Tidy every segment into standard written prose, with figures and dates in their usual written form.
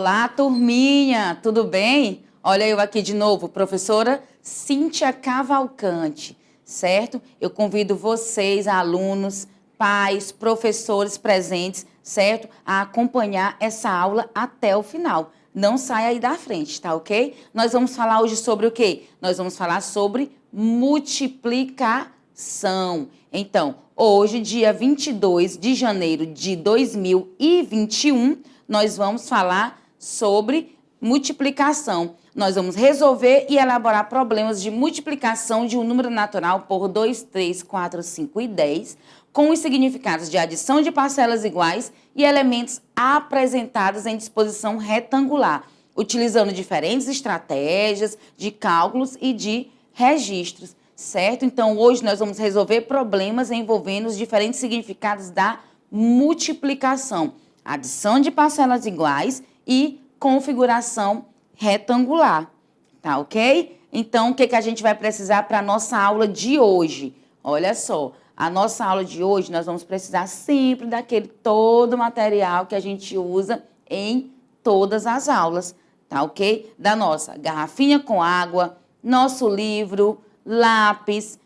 Olá, turminha, tudo bem? Olha eu aqui de novo, professora Cíntia Cavalcante, certo? Eu convido vocês, alunos, pais, professores presentes, certo? A acompanhar essa aula até o final. Não saia aí da frente, tá ok? Nós vamos falar hoje sobre o quê? Nós vamos falar sobre multiplicação. Então, hoje, dia 22 de janeiro de 2021, nós vamos falar sobre multiplicação. Nós vamos resolver e elaborar problemas de multiplicação de um número natural por 2, 3, 4, 5 e 10, com os significados de adição de parcelas iguais e elementos apresentados em disposição retangular, utilizando diferentes estratégias de cálculos e de registros, certo? Então, hoje nós vamos resolver problemas envolvendo os diferentes significados da multiplicação, adição de parcelas iguais e configuração retangular, tá ok? Então, o que a gente vai precisar para a nossa aula de hoje? Olha só, a nossa aula de hoje nós vamos precisar sempre daquele todo material que a gente usa em todas as aulas, tá ok? Da nossa garrafinha com água, nosso livro, lápis,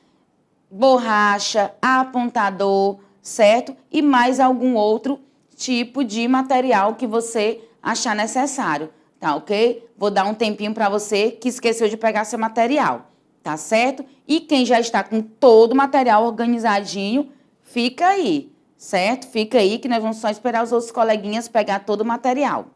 borracha, apontador, certo? E mais algum outro tipo de material que você achar necessário, tá ok? Vou dar um tempinho para você que esqueceu de pegar seu material, tá certo? E quem já está com todo o material organizadinho, fica aí, certo? Fica aí que nós vamos só esperar os outros coleguinhas pegar todo o material.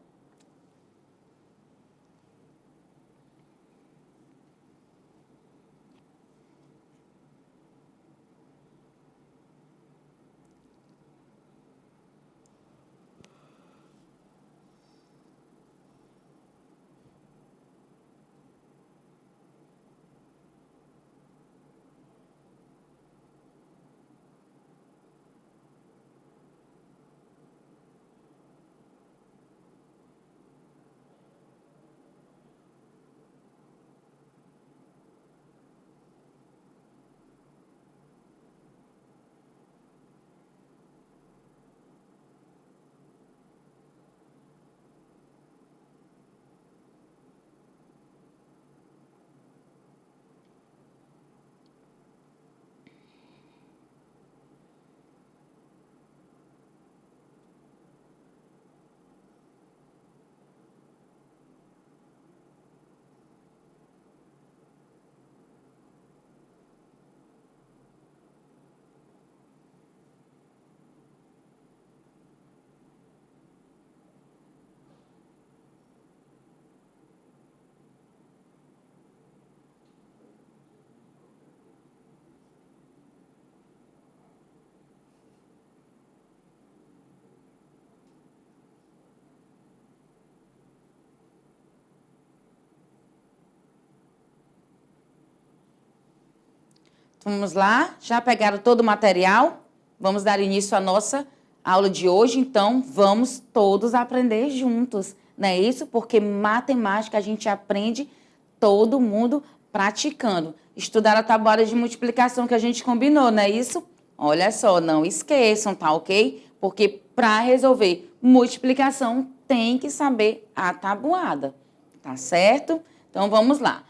Vamos lá? Já pegaram todo o material? Vamos dar início à nossa aula de hoje, então vamos todos aprender juntos, não é isso? Porque matemática a gente aprende todo mundo praticando. Estudar a tabuada de multiplicação que a gente combinou, não é isso? Olha só, não esqueçam, tá ok? Porque para resolver multiplicação tem que saber a tabuada, tá certo? Então vamos lá.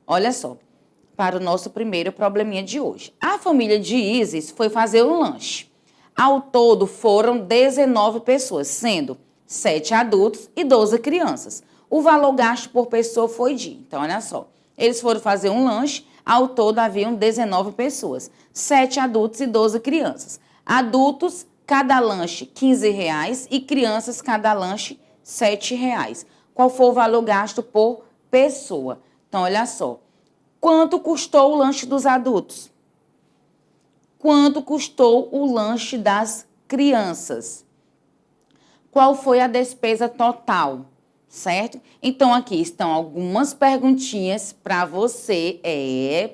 Olha só. Para o nosso primeiro probleminha de hoje. A família de Isis foi fazer um lanche. Ao todo foram 19 pessoas, sendo 7 adultos e 12 crianças. O valor gasto por pessoa foi de... Então, olha só. Eles foram fazer um lanche, ao todo haviam 19 pessoas, 7 adultos e 12 crianças. Adultos, cada lanche R$ 15 e crianças, cada lanche R$ 7. Qual foi o valor gasto por pessoa? Então, olha só. Quanto custou o lanche dos adultos? Quanto custou o lanche das crianças? Qual foi a despesa total? Certo? Então, aqui estão algumas perguntinhas para você.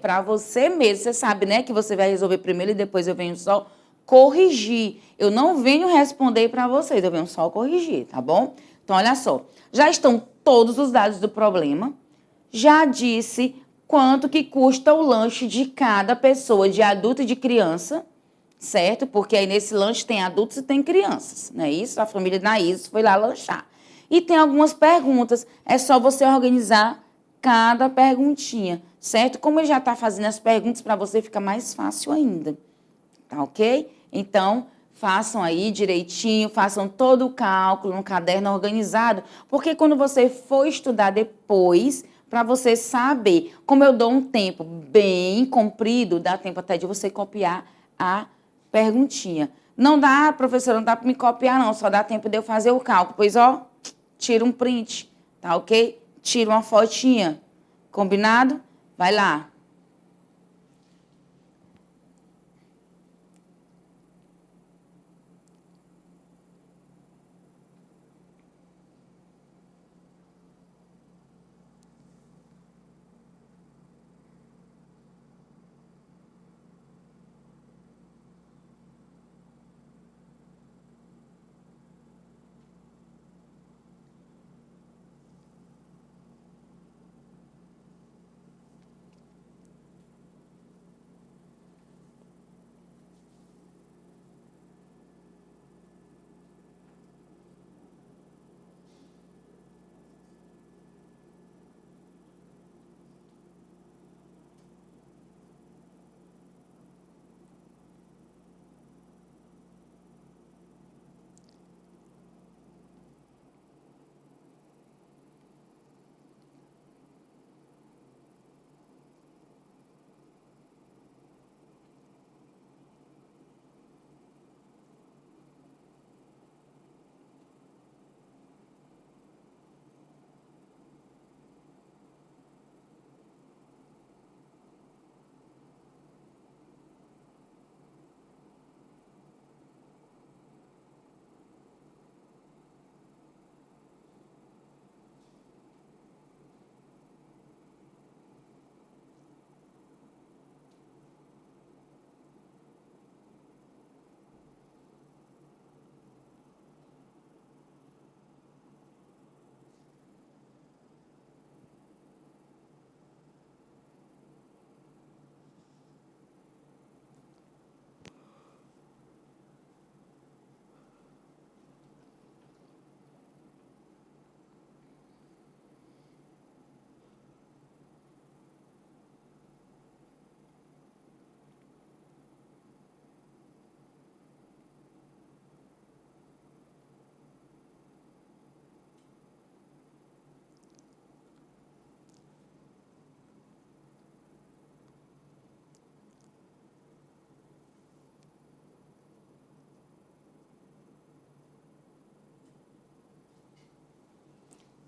Para você mesmo. Você sabe, né, que você vai resolver primeiro e depois eu venho só corrigir. Eu não venho responder para vocês, eu venho só corrigir, tá bom? Então, olha só. Já estão todos os dados do problema. Já disse quanto que custa o lanche de cada pessoa, de adulto e de criança, certo? Porque aí nesse lanche tem adultos e tem crianças, não é isso? A família da Isis foi lá lanchar. E tem algumas perguntas. É só você organizar cada perguntinha, certo? Como ele já está fazendo as perguntas para você, fica mais fácil ainda. Tá ok? Então, façam aí direitinho, façam todo o cálculo no caderno organizado, porque quando você for estudar depois, para você saber, como eu dou um tempo bem comprido, dá tempo até de você copiar a perguntinha. Não dá, professora, não dá para me copiar não, só dá tempo de eu fazer o cálculo. Pois, ó, tira um print, tá ok? Tira uma fotinha, combinado? Vai lá.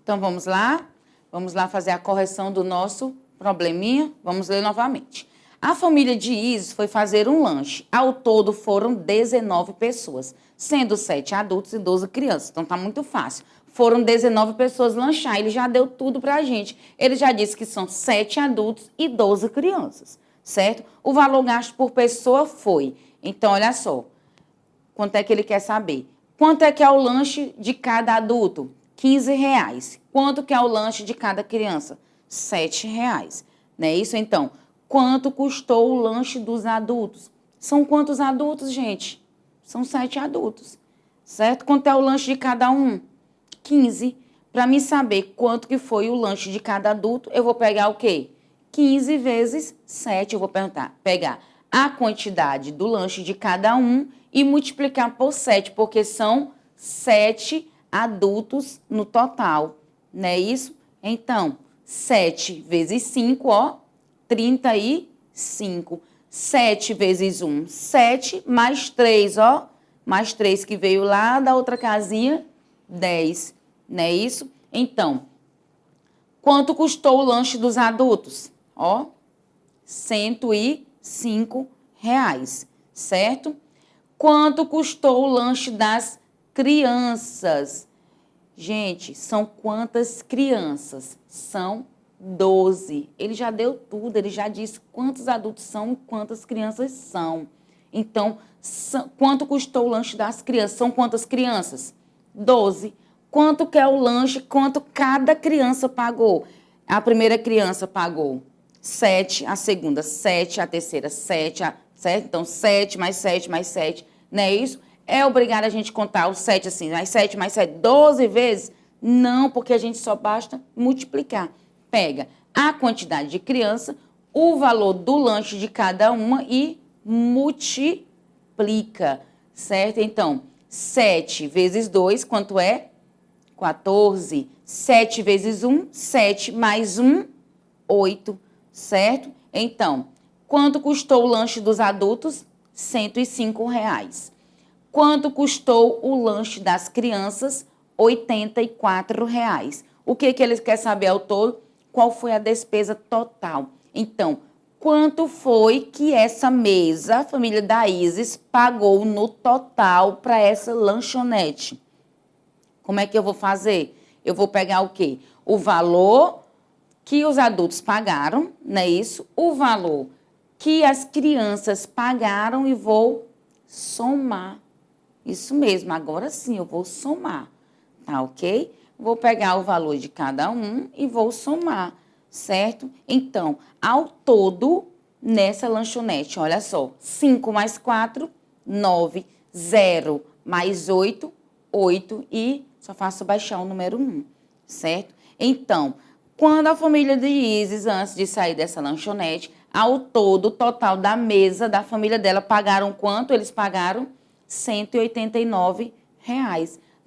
Então, vamos lá? Vamos lá fazer a correção do nosso probleminha? Vamos ler novamente. A família de Isis foi fazer um lanche. Ao todo, foram 19 pessoas, sendo 7 adultos e 12 crianças. Então, tá muito fácil. Foram 19 pessoas lanchar. Ele já deu tudo pra gente. Ele já disse que são 7 adultos e 12 crianças, certo? O valor gasto por pessoa foi. Então, olha só. Quanto é que ele quer saber? Quanto é que é o lanche de cada adulto? R$ 15. Quanto que é o lanche de cada criança? R$ 7. Não é isso? Então, quanto custou o lanche dos adultos? São quantos adultos, gente? São 7 adultos, certo? Quanto é o lanche de cada um? 15. Para mim saber quanto que foi o lanche de cada adulto, eu vou pegar o quê? 15 vezes 7. Eu vou pegar a quantidade do lanche de cada um e multiplicar por 7, porque são 7 adultos no total, não é isso? Então, 7 vezes 5, ó, 35. 7 vezes 1, 7, mais 3, ó, mais 3 que veio lá da outra casinha, 10, não é isso? Então, quanto custou o lanche dos adultos? Ó, R$ 105, certo? Quanto custou o lanche das crianças? Gente, são quantas crianças? São 12. Ele já deu tudo, ele já disse quantos adultos são e quantas crianças são. Então, quanto custou o lanche das crianças? São quantas crianças? 12. Quanto que é o lanche? Quanto cada criança pagou? A primeira criança pagou 7, a segunda 7, a terceira 7, certo? Então, 7 mais 7 mais 7, não é isso? É obrigado a gente contar os 7 assim, mais 7 mais 7, 12 vezes? Não, porque a gente só basta multiplicar. Pega a quantidade de criança, o valor do lanche de cada uma e multiplica, certo? Então, 7 vezes 2, quanto é? 14. 7 vezes 1, 7 mais 1, 8, certo? Então, quanto custou o lanche dos adultos? R$ 105. Quanto custou o lanche das crianças? R$ 84. O que eles querem saber ao todo? Qual foi a despesa total? Então, quanto foi que essa mesa, a família da Isis, pagou no total para essa lanchonete? Como é que eu vou fazer? Eu vou pegar o quê? O valor que os adultos pagaram, não é isso? O valor que as crianças pagaram e vou somar. Isso mesmo, agora sim eu vou somar, tá ok? Vou pegar o valor de cada um e vou somar, certo? Então, ao todo, nessa lanchonete, olha só, 5 mais 4, 9, 0 mais 8, 8 e só faço baixar o número 1, certo? Então, quando a família de Isis, antes de sair dessa lanchonete, ao todo, o total da mesa da família dela pagaram quanto? Eles pagaram R$ 189.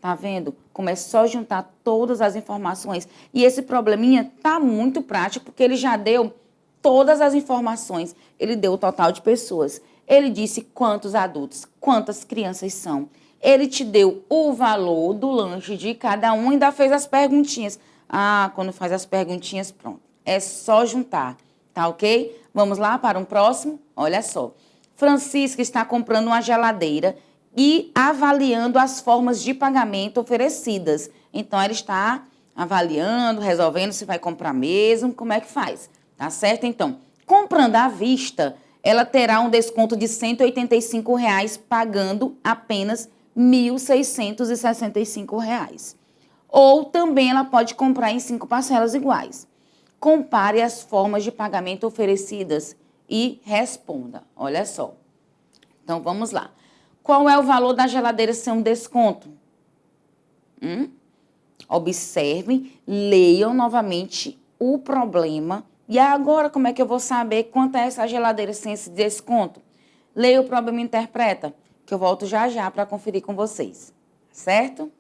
Tá vendo? Como é só juntar todas as informações. E esse probleminha tá muito prático, porque ele já deu todas as informações. Ele deu o total de pessoas. Ele disse quantos adultos, quantas crianças são. Ele te deu o valor do lanche de cada um e ainda fez as perguntinhas. Ah, quando faz as perguntinhas, pronto. É só juntar, tá ok? Vamos lá para um próximo? Olha só. Francisca está comprando uma geladeira e avaliando as formas de pagamento oferecidas. Então, ela está avaliando, resolvendo se vai comprar mesmo, como é que faz, tá certo? Então, comprando à vista, ela terá um desconto de R$ 185, pagando apenas R$ 1.665. Ou também ela pode comprar em 5 parcelas iguais. Compare as formas de pagamento oferecidas e responda. Olha só. Então, vamos lá. Qual é o valor da geladeira sem um desconto? Observem, leiam novamente o problema. E agora, como é que eu vou saber quanto é essa geladeira sem esse desconto? Leia o problema e interpreta, que eu volto já já para conferir com vocês. Certo?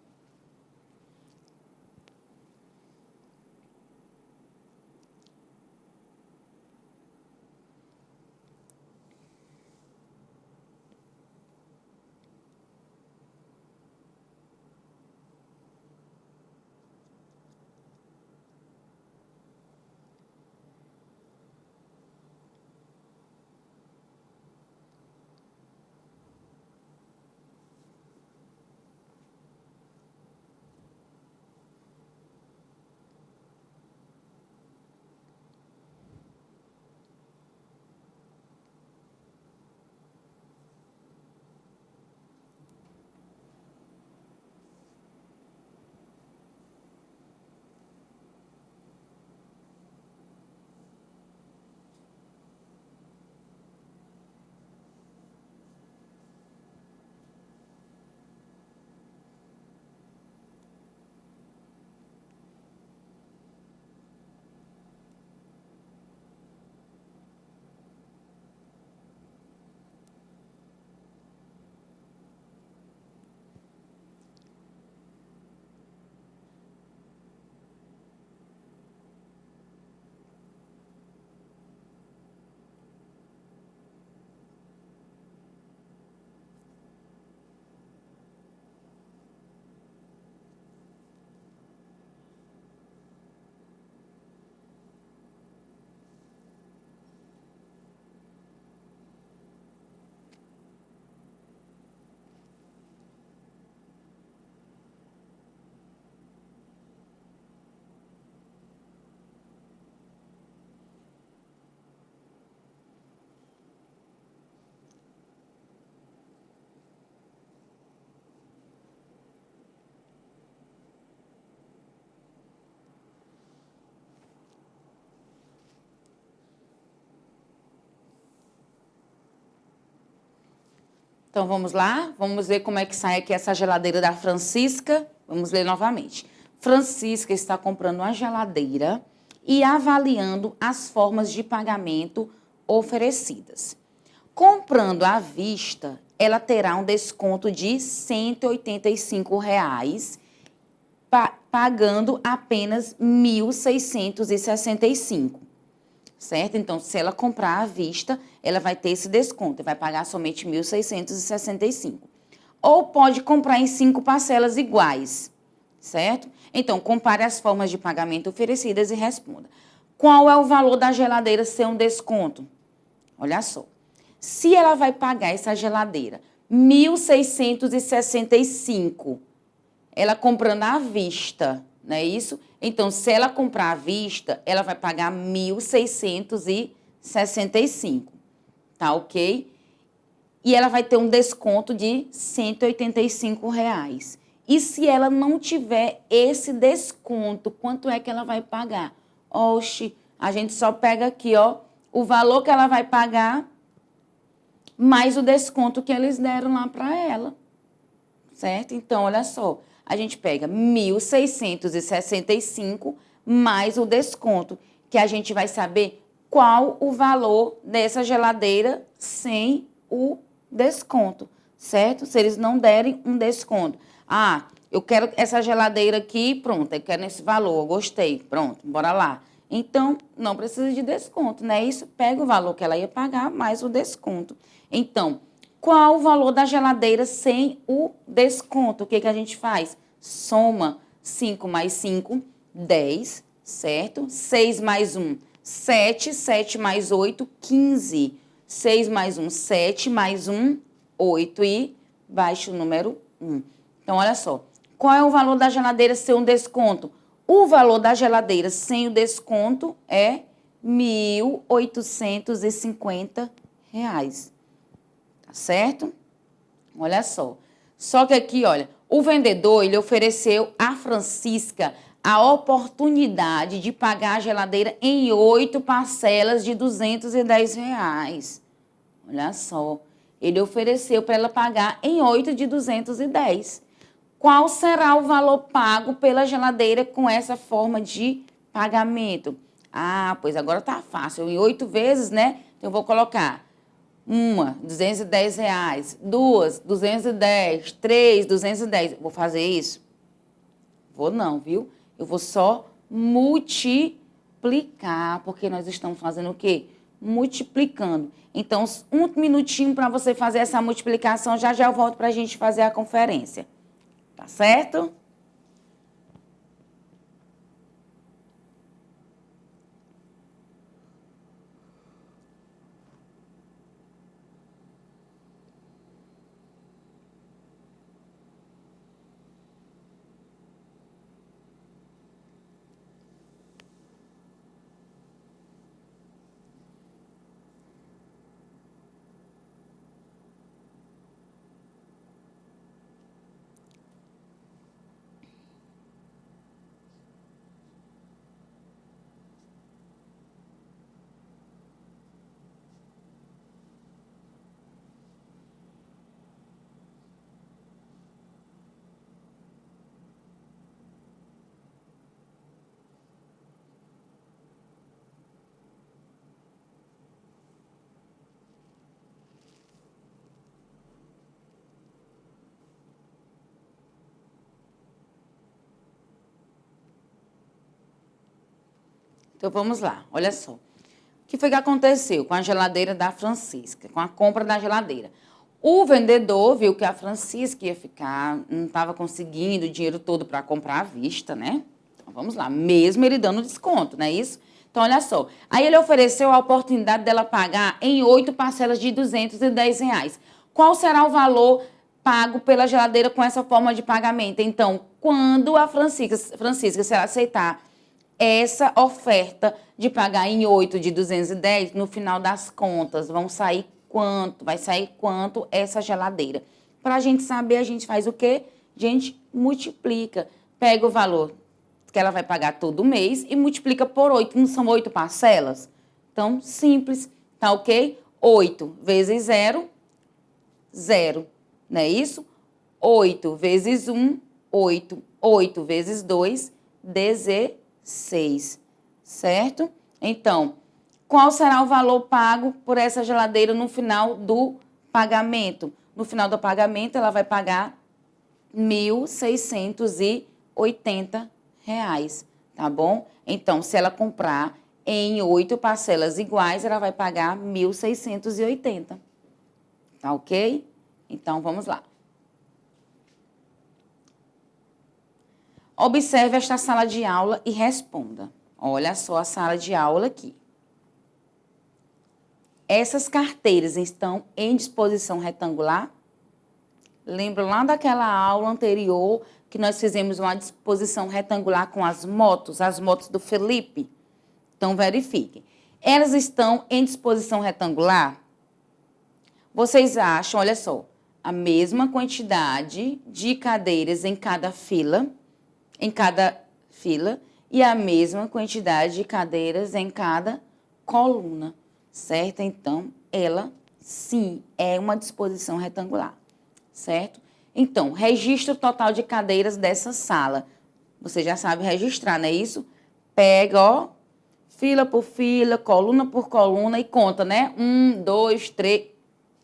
Então, vamos lá? Vamos ver como é que sai aqui essa geladeira da Francisca. Vamos ler novamente. Francisca está comprando uma geladeira e avaliando as formas de pagamento oferecidas. Comprando à vista, ela terá um desconto de R$ 185, pagando apenas R$ 1.665, certo? Então, se ela comprar à vista, ela vai ter esse desconto, vai pagar somente R$ 1.665. Ou pode comprar em 5 parcelas iguais, certo? Então, compare as formas de pagamento oferecidas e responda. Qual é o valor da geladeira sem um desconto? Olha só. Se ela vai pagar essa geladeira R$ 1.665, ela comprando à vista, não é isso? Então, se ela comprar à vista, ela vai pagar R$ 1.665, tá ok? E ela vai ter um desconto de R$ 185. E se ela não tiver esse desconto, quanto é que ela vai pagar? Oxe, a gente só pega aqui, ó, o valor que ela vai pagar mais o desconto que eles deram lá para ela, certo? Então, olha só, a gente pega 1.665 mais o desconto, que a gente vai saber qual o valor dessa geladeira sem o desconto, certo? Se eles não derem um desconto. Ah, eu quero essa geladeira aqui, pronto, eu quero esse valor, gostei, pronto, bora lá. Então, não precisa de desconto, né? Isso pega o valor que ela ia pagar mais o desconto. Então, qual o valor da geladeira sem o desconto? O que a gente faz? Soma 5 mais 5, 10, certo? 6 mais 1, 7, 7 mais 8, 15. 6 mais 1, 7, mais 1, 8 e baixa o número 1. Então, olha só. Qual é o valor da geladeira sem um desconto? O valor da geladeira sem o desconto é R$ 1.850. Tá certo? Olha só. Só que aqui, olha, o vendedor, ele ofereceu a Francisca a oportunidade de pagar a geladeira em 8 parcelas de R$ 210. Olha só. Ele ofereceu para ela pagar em 8 de 210. Qual será o valor pago pela geladeira com essa forma de pagamento? Ah, pois agora tá fácil. Em 8 vezes, né? Então, eu vou colocar uma, R$ 210. Duas, 210. Três, 210. Vou fazer isso? Vou não, viu? Eu vou só multiplicar, porque nós estamos fazendo o quê? Multiplicando. Então, um minutinho para você fazer essa multiplicação, já eu volto para a gente fazer a conferência. Tá certo? Então, vamos lá. Olha só. O que foi que aconteceu com a geladeira da Francisca, com a compra da geladeira? O vendedor viu que a Francisca ia ficar, não estava conseguindo o dinheiro todo para comprar à vista, né? Então, vamos lá. Mesmo ele dando desconto, não é isso? Então, olha só. Aí ele ofereceu a oportunidade dela pagar em 8 parcelas de R$ 210. Qual será o valor pago pela geladeira com essa forma de pagamento? Então, quando a Francisca, se ela aceitar essa oferta de pagar em 8 de 210, no final das contas, vão sair quanto? Vai sair quanto essa geladeira? Para a gente saber, a gente faz o quê? A gente multiplica. Pega o valor que ela vai pagar todo mês e multiplica por 8. Não são 8 parcelas? Então, simples, tá ok? 8 vezes 0, 0. Não é isso? 8 vezes 1, 8. 8 vezes 2, 16, certo? Então, qual será o valor pago por essa geladeira no final do pagamento? No final do pagamento, ela vai pagar R$ 1.680, tá bom? Então, se ela comprar em 8 parcelas iguais, ela vai pagar R$ 1.680, tá ok? Então, vamos lá. Observe esta sala de aula e responda. Olha só a sala de aula aqui. Essas carteiras estão em disposição retangular? Lembra lá daquela aula anterior que nós fizemos uma disposição retangular com as motos do Felipe? Então, verifiquem. Elas estão em disposição retangular? Vocês acham, olha só, a mesma quantidade de cadeiras em cada fila, e a mesma quantidade de cadeiras em cada coluna, certo? Então, ela, sim, é uma disposição retangular, certo? Então, registro total de cadeiras dessa sala. Você já sabe registrar, não é isso? Pega, ó, fila por fila, coluna por coluna e conta, né? 1, 2, 3.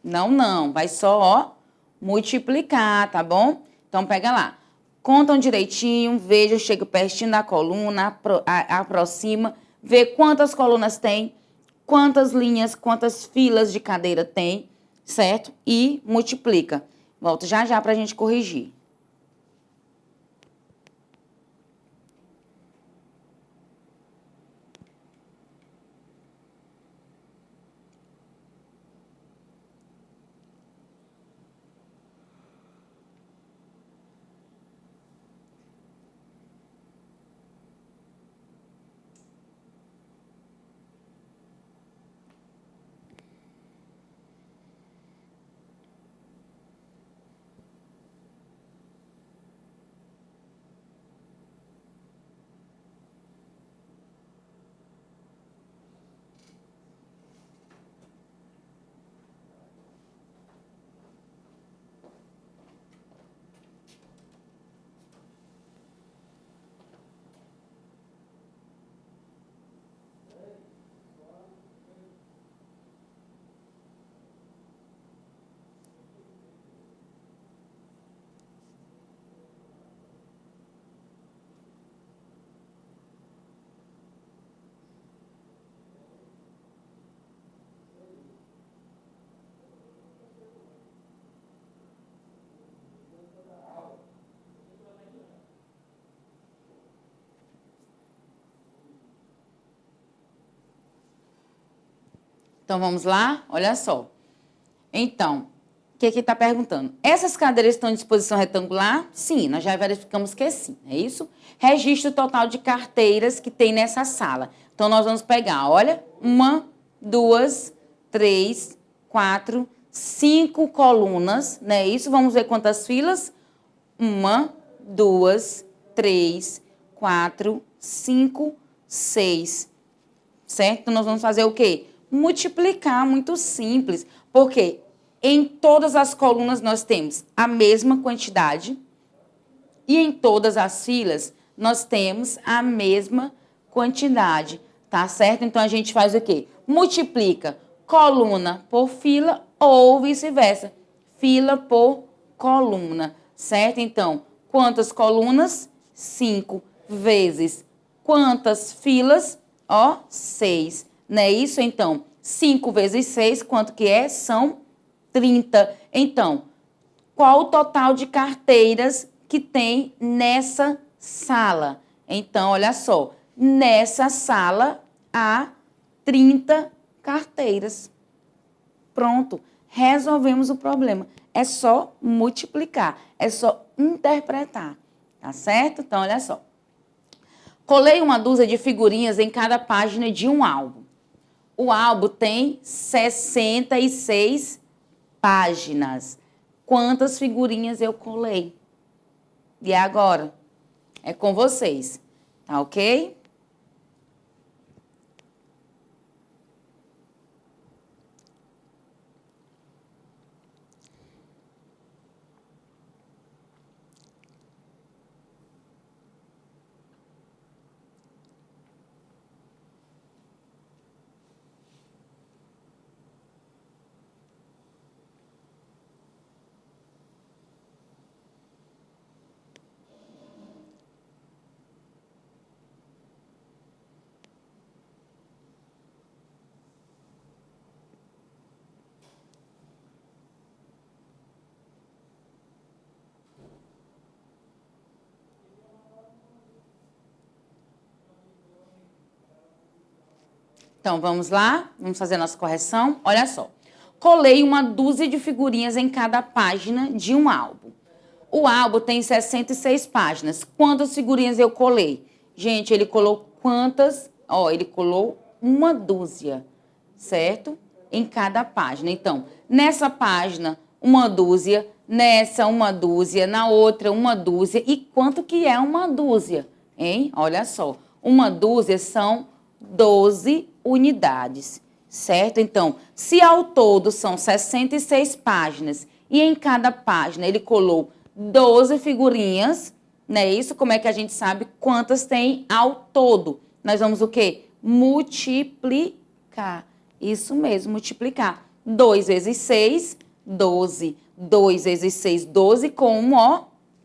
Não. Vai só, ó, multiplicar, tá bom? Então, pega lá. Contam direitinho, veja, chega pertinho da coluna, aproxima, vê quantas colunas tem, quantas linhas, quantas filas de cadeira tem, certo? E multiplica. Volto já para a gente corrigir. Então, vamos lá? Olha só. Então, o que está perguntando? Essas cadeiras estão em disposição retangular? Sim, nós já verificamos que sim, é isso? Registro total de carteiras que tem nessa sala. Então, nós vamos pegar, olha, 1, 2, 3, 4, 5 colunas, não é isso? Vamos ver quantas filas? 1, 2, 3, 4, 5, 6. Certo? Então, nós vamos fazer o quê? Multiplicar, muito simples. Porque em todas as colunas nós temos a mesma quantidade e em todas as filas nós temos a mesma quantidade, tá certo? Então, a gente faz o quê? Multiplica coluna por fila ou vice-versa, fila por coluna, certo? Então, quantas colunas? 5 vezes quantas filas? Ó, 6. Não é isso? Então, 5 vezes 6, quanto que é? São 30. Então, qual o total de carteiras que tem nessa sala? Então, olha só, nessa sala há 30 carteiras. Pronto, resolvemos o problema. É só multiplicar, é só interpretar, tá certo? Então, olha só. Colei uma dúzia de figurinhas em cada página de um álbum. O álbum tem 66 páginas. Quantas figurinhas eu colei? E agora? É com vocês, tá ok? Então, vamos lá? Vamos fazer a nossa correção? Olha só. Colei uma dúzia de figurinhas em cada página de um álbum. O álbum tem 66 páginas. Quantas figurinhas eu colei? Gente, ele colou quantas? Ó, ele colou uma dúzia, certo? Em cada página. Então, nessa página, uma dúzia. Nessa, uma dúzia. Na outra, uma dúzia. E quanto que é uma dúzia? Hein? Olha só. Uma dúzia são 12 unidades, certo? Então, se ao todo são 66 páginas e em cada página ele colou 12 figurinhas, não é isso? Como é que a gente sabe quantas tem ao todo? Nós vamos o quê? Multiplicar. Isso mesmo, multiplicar. 2 vezes 6, 12. 2 vezes 6, 12, com 1, ó,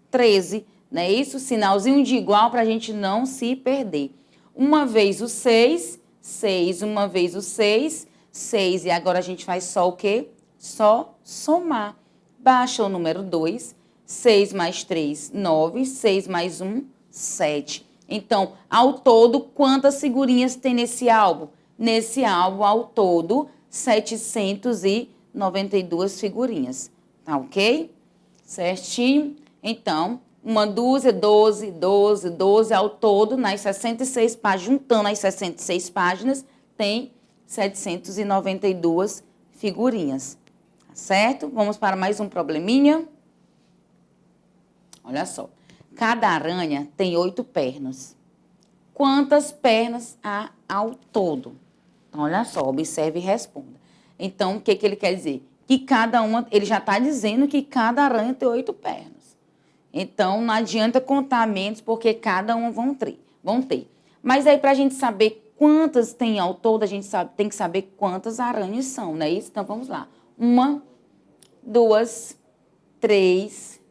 13. Não é isso? Sinalzinho de igual para a gente não se perder. Uma vez o 6, 6. Uma vez o 6, 6. E agora a gente faz só o quê? Só somar. Baixa o número 2. 6 mais 3, 9. 6 mais 1, 7. Então, ao todo, quantas figurinhas tem nesse álbum? Nesse álbum, ao todo, 792 figurinhas. Tá ok? Certinho? Então, uma dúzia, 12, 12, 12, ao todo, nas 66 páginas, juntando as 66 páginas, tem 792 figurinhas. Tá certo? Vamos para mais um probleminha. Olha só. Cada aranha tem 8 pernas. Quantas pernas há ao todo? Então, olha só, observe e responda. Então, o que ele quer dizer? Que cada uma, ele já está dizendo que cada aranha tem 8 pernas. Então, não adianta contar menos, porque cada uma vão ter. Mas aí, para a gente saber quantas tem ao todo, a gente tem que saber quantas aranhas são, não é isso? Então, vamos lá. 1, 2, 3,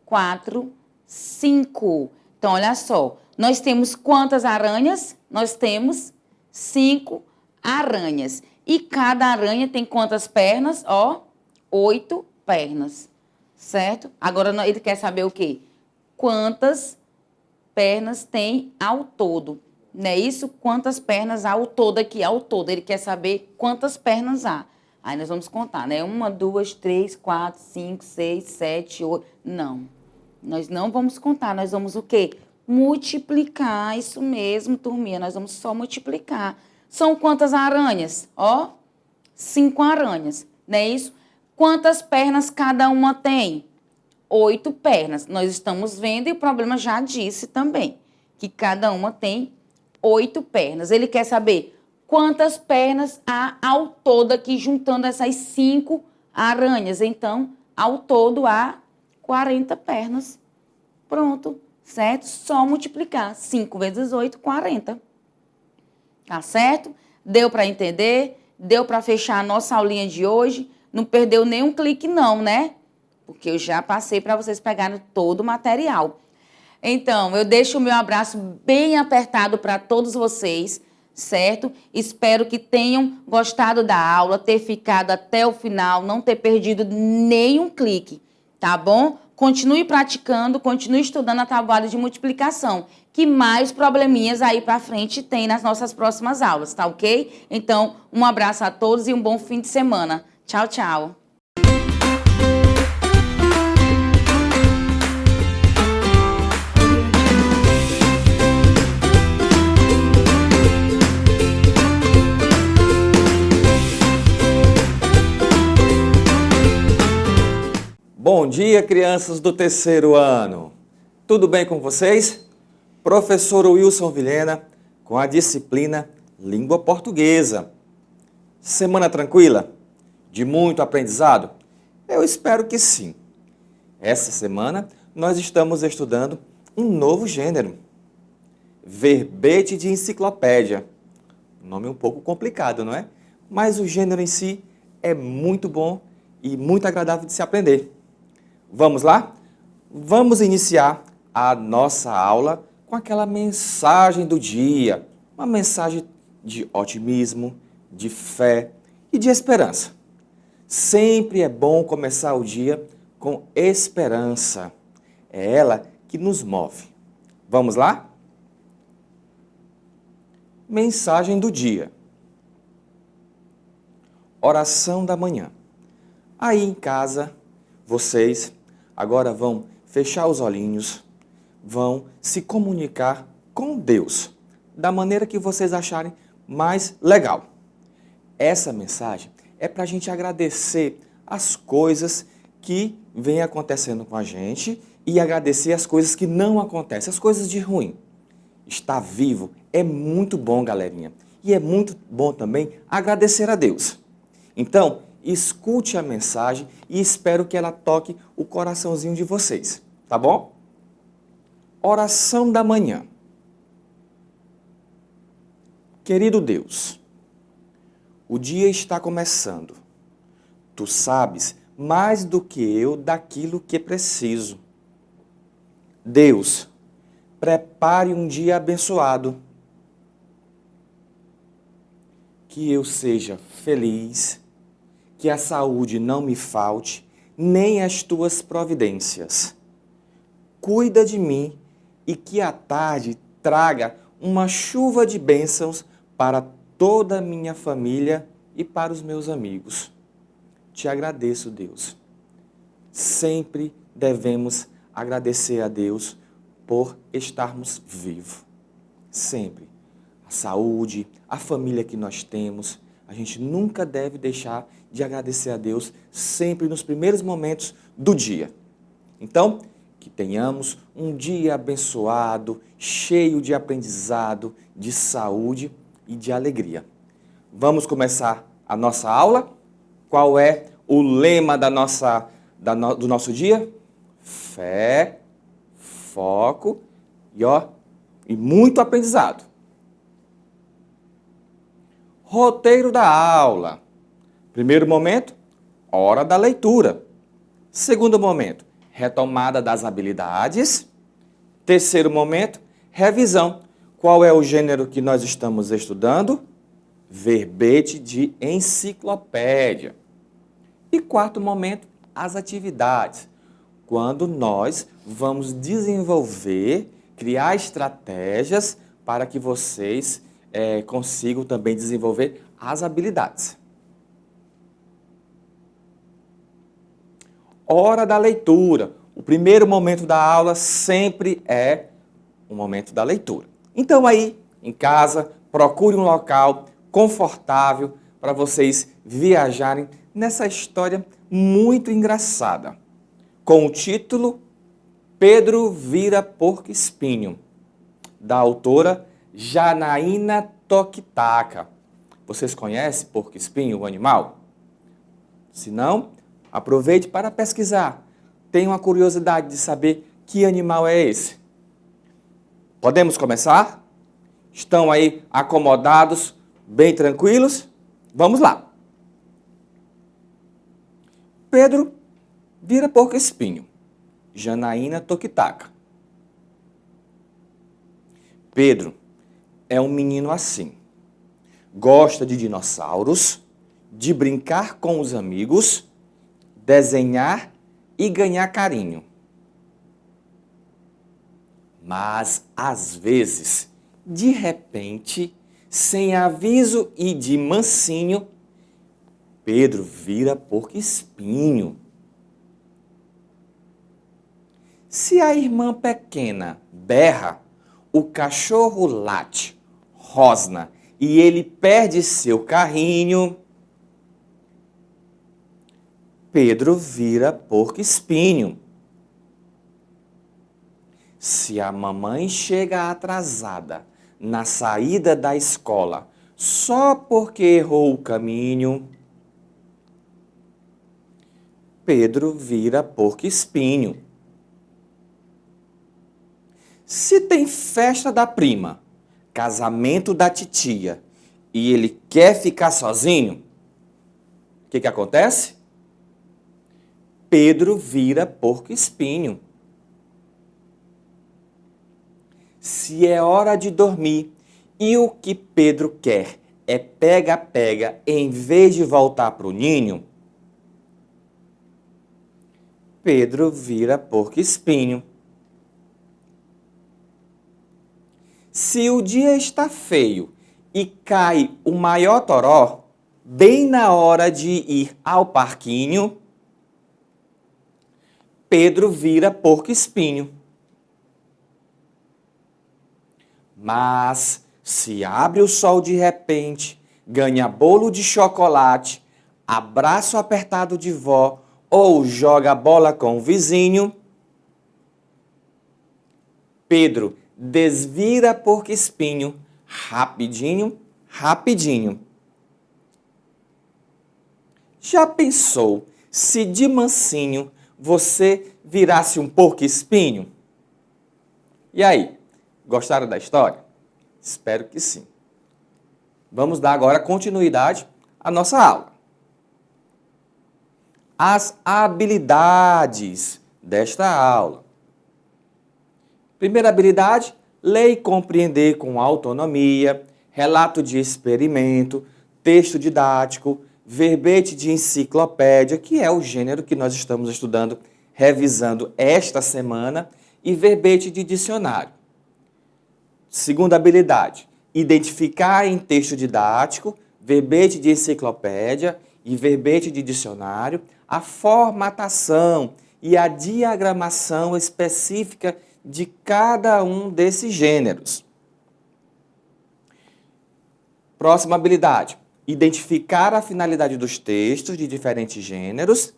4, 5. Então, olha só. Nós temos quantas aranhas? Nós temos 5 aranhas. E cada aranha tem quantas pernas? Ó, 8 pernas. Certo? Agora, ele quer saber o quê? Quantas pernas tem ao todo? Não é isso? Quantas pernas há ao todo aqui? Ao todo. Ele quer saber quantas pernas há. Aí nós vamos contar, né? 1, 2, 3, 4, 5, 6, 7, 8. Não. Nós não vamos contar. Nós vamos o quê? Multiplicar. Isso mesmo, turminha. Nós vamos só multiplicar. São quantas aranhas? Ó, 5 aranhas. Não é isso? Quantas pernas cada uma tem? 8 pernas. Nós estamos vendo e o problema já disse também, que cada uma tem 8 pernas. Ele quer saber quantas pernas há ao todo aqui, juntando essas 5 aranhas. Então, ao todo há 40 pernas. Pronto, certo? Só multiplicar. 5 vezes 8, 40. Tá certo? Deu para entender? Deu para fechar a nossa aulinha de hoje? Não perdeu nenhum clique não, né? Porque eu já passei para vocês pegarem todo o material. Então, eu deixo o meu abraço bem apertado para todos vocês, certo? Espero que tenham gostado da aula, ter ficado até o final, não ter perdido nenhum clique, tá bom? Continue praticando, continue estudando a tabuada de multiplicação, que mais probleminhas aí para frente tem nas nossas próximas aulas, tá ok? Então, um abraço a todos e um bom fim de semana. Tchau, tchau. Bom dia, crianças do terceiro ano. Tudo bem com vocês? Professor Wilson Vilhena, com a disciplina Língua Portuguesa. Semana tranquila? De muito aprendizado? Eu espero que sim. Essa semana nós estamos estudando um novo gênero. Verbete de enciclopédia. Nome um pouco complicado, não é? Mas o gênero em si é muito bom e muito agradável de se aprender. Vamos lá? Vamos iniciar a nossa aula com aquela mensagem do dia. Uma mensagem de otimismo, de fé e de esperança. Sempre é bom começar o dia com esperança. É ela que nos move. Vamos lá? Mensagem do dia. oração da manhã. Aí em casa, vocês agora vão fechar os olhinhos, vão se comunicar com Deus, da maneira que vocês acharem mais legal. Essa mensagem é para a gente agradecer as coisas que vêm acontecendo com a gente e agradecer as coisas que não acontecem, as coisas de ruim. Estar vivo é muito bom, galerinha. E é muito bom também agradecer a Deus. Então, escute a mensagem e espero que ela toque o coraçãozinho de vocês, tá bom? Oração da manhã. Querido Deus, o dia está começando. Tu sabes mais do que eu daquilo que preciso. Deus, prepare um dia abençoado. Que eu seja feliz, que a saúde não me falte, nem as tuas providências. Cuida de mim e que a tarde traga uma chuva de bênçãos para toda a minha família e para os meus amigos. Te agradeço, Deus. Sempre devemos agradecer a Deus por estarmos vivos. Sempre. A saúde, a família que nós temos, a gente nunca deve deixar de agradecer a Deus sempre nos primeiros momentos do dia. Então, que tenhamos um dia abençoado, cheio de aprendizado, de saúde e de alegria. Vamos começar a nossa aula? Qual é o lema do nosso dia? Fé, foco e muito aprendizado. Roteiro da aula. Primeiro momento, hora da leitura. Segundo momento, retomada das habilidades. Terceiro momento, revisão. Qual é o gênero que nós estamos estudando? Verbete de enciclopédia. E quarto momento, as atividades. Quando nós vamos desenvolver, criar estratégias para que vocês consigam também desenvolver as habilidades. Hora da leitura. O primeiro momento da aula sempre é o momento da leitura. Então aí, em casa, procure um local confortável para vocês viajarem nessa história muito engraçada, com o título Pedro vira porco-espinho, da autora Janaína Tokitaka. Vocês conhecem porco-espinho, o animal? Se não, aproveite para pesquisar. Tenho uma curiosidade de saber que animal é esse. Podemos começar? Estão aí acomodados, bem tranquilos? Vamos lá. Pedro vira porco-espinho. Janaína Tokitaka. Pedro é um menino assim. Gosta de dinossauros, de brincar com os amigos, desenhar e ganhar carinho. Mas, às vezes, de repente, sem aviso e de mansinho, Pedro vira porco-espinho. Se a irmã pequena berra, o cachorro late, rosna e ele perde seu carrinho, Pedro vira porco-espinho. Se a mamãe chega atrasada na saída da escola só porque errou o caminho, Pedro vira porco-espinho. Se tem festa da prima, casamento da titia, e ele quer ficar sozinho, o que acontece? Pedro vira porco-espinho. Se é hora de dormir e o que Pedro quer é pega-pega em vez de voltar para o ninho, Pedro vira porco-espinho. Se o dia está feio e cai o maior toró, bem na hora de ir ao parquinho, Pedro vira porco-espinho. Mas se abre o sol de repente, ganha bolo de chocolate, abraço apertado de vó ou joga bola com o vizinho, Pedro desvira porco-espinho rapidinho, rapidinho. Já pensou se de mansinho você virasse um porco-espinho? E aí, gostaram da história? Espero que sim. Vamos dar agora continuidade à nossa aula. As habilidades desta aula. Primeira habilidade, ler e compreender com autonomia, relato de experimento, texto didático, verbete de enciclopédia, que é o gênero que nós estamos estudando, revisando esta semana, e verbete de dicionário. Segunda habilidade, identificar em texto didático, verbete de enciclopédia e verbete de dicionário a formatação e a diagramação específica de cada um desses gêneros. Próxima habilidade, identificar a finalidade dos textos de diferentes gêneros.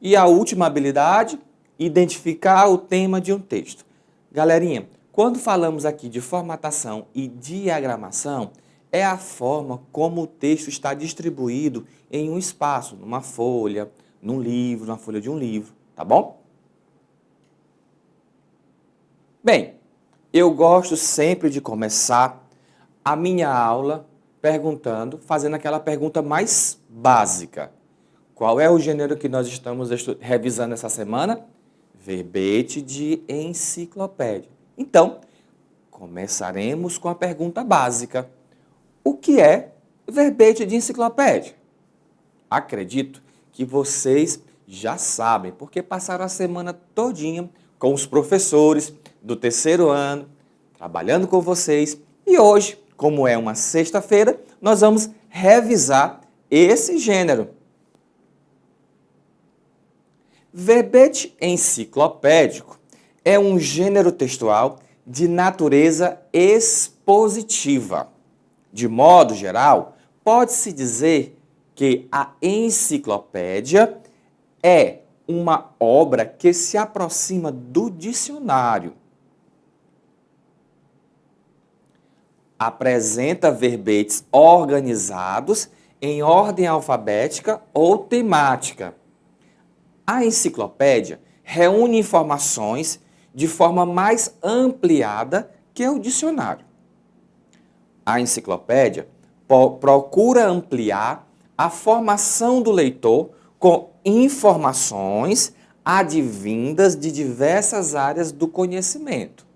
E a última habilidade, identificar o tema de um texto. Galerinha, quando falamos aqui de formatação e diagramação, é a forma como o texto está distribuído em um espaço, numa folha, num livro, na folha de um livro, tá bom? Bem, eu gosto sempre de começar a minha aula fazendo aquela pergunta mais básica. Qual é o gênero que nós estamos revisando essa semana? Verbete de enciclopédia. Então, começaremos com a pergunta básica. O que é verbete de enciclopédia? Acredito que vocês já sabem, porque passaram a semana todinha com os professores do terceiro ano, trabalhando com vocês. E hoje, como é uma sexta-feira, nós vamos revisar esse gênero. Verbete enciclopédico é um gênero textual de natureza expositiva. De modo geral, pode-se dizer que a enciclopédia é uma obra que se aproxima do dicionário. Apresenta verbetes organizados em ordem alfabética ou temática. A enciclopédia reúne informações de forma mais ampliada que o dicionário. A enciclopédia procura ampliar a formação do leitor com informações advindas de diversas áreas do conhecimento.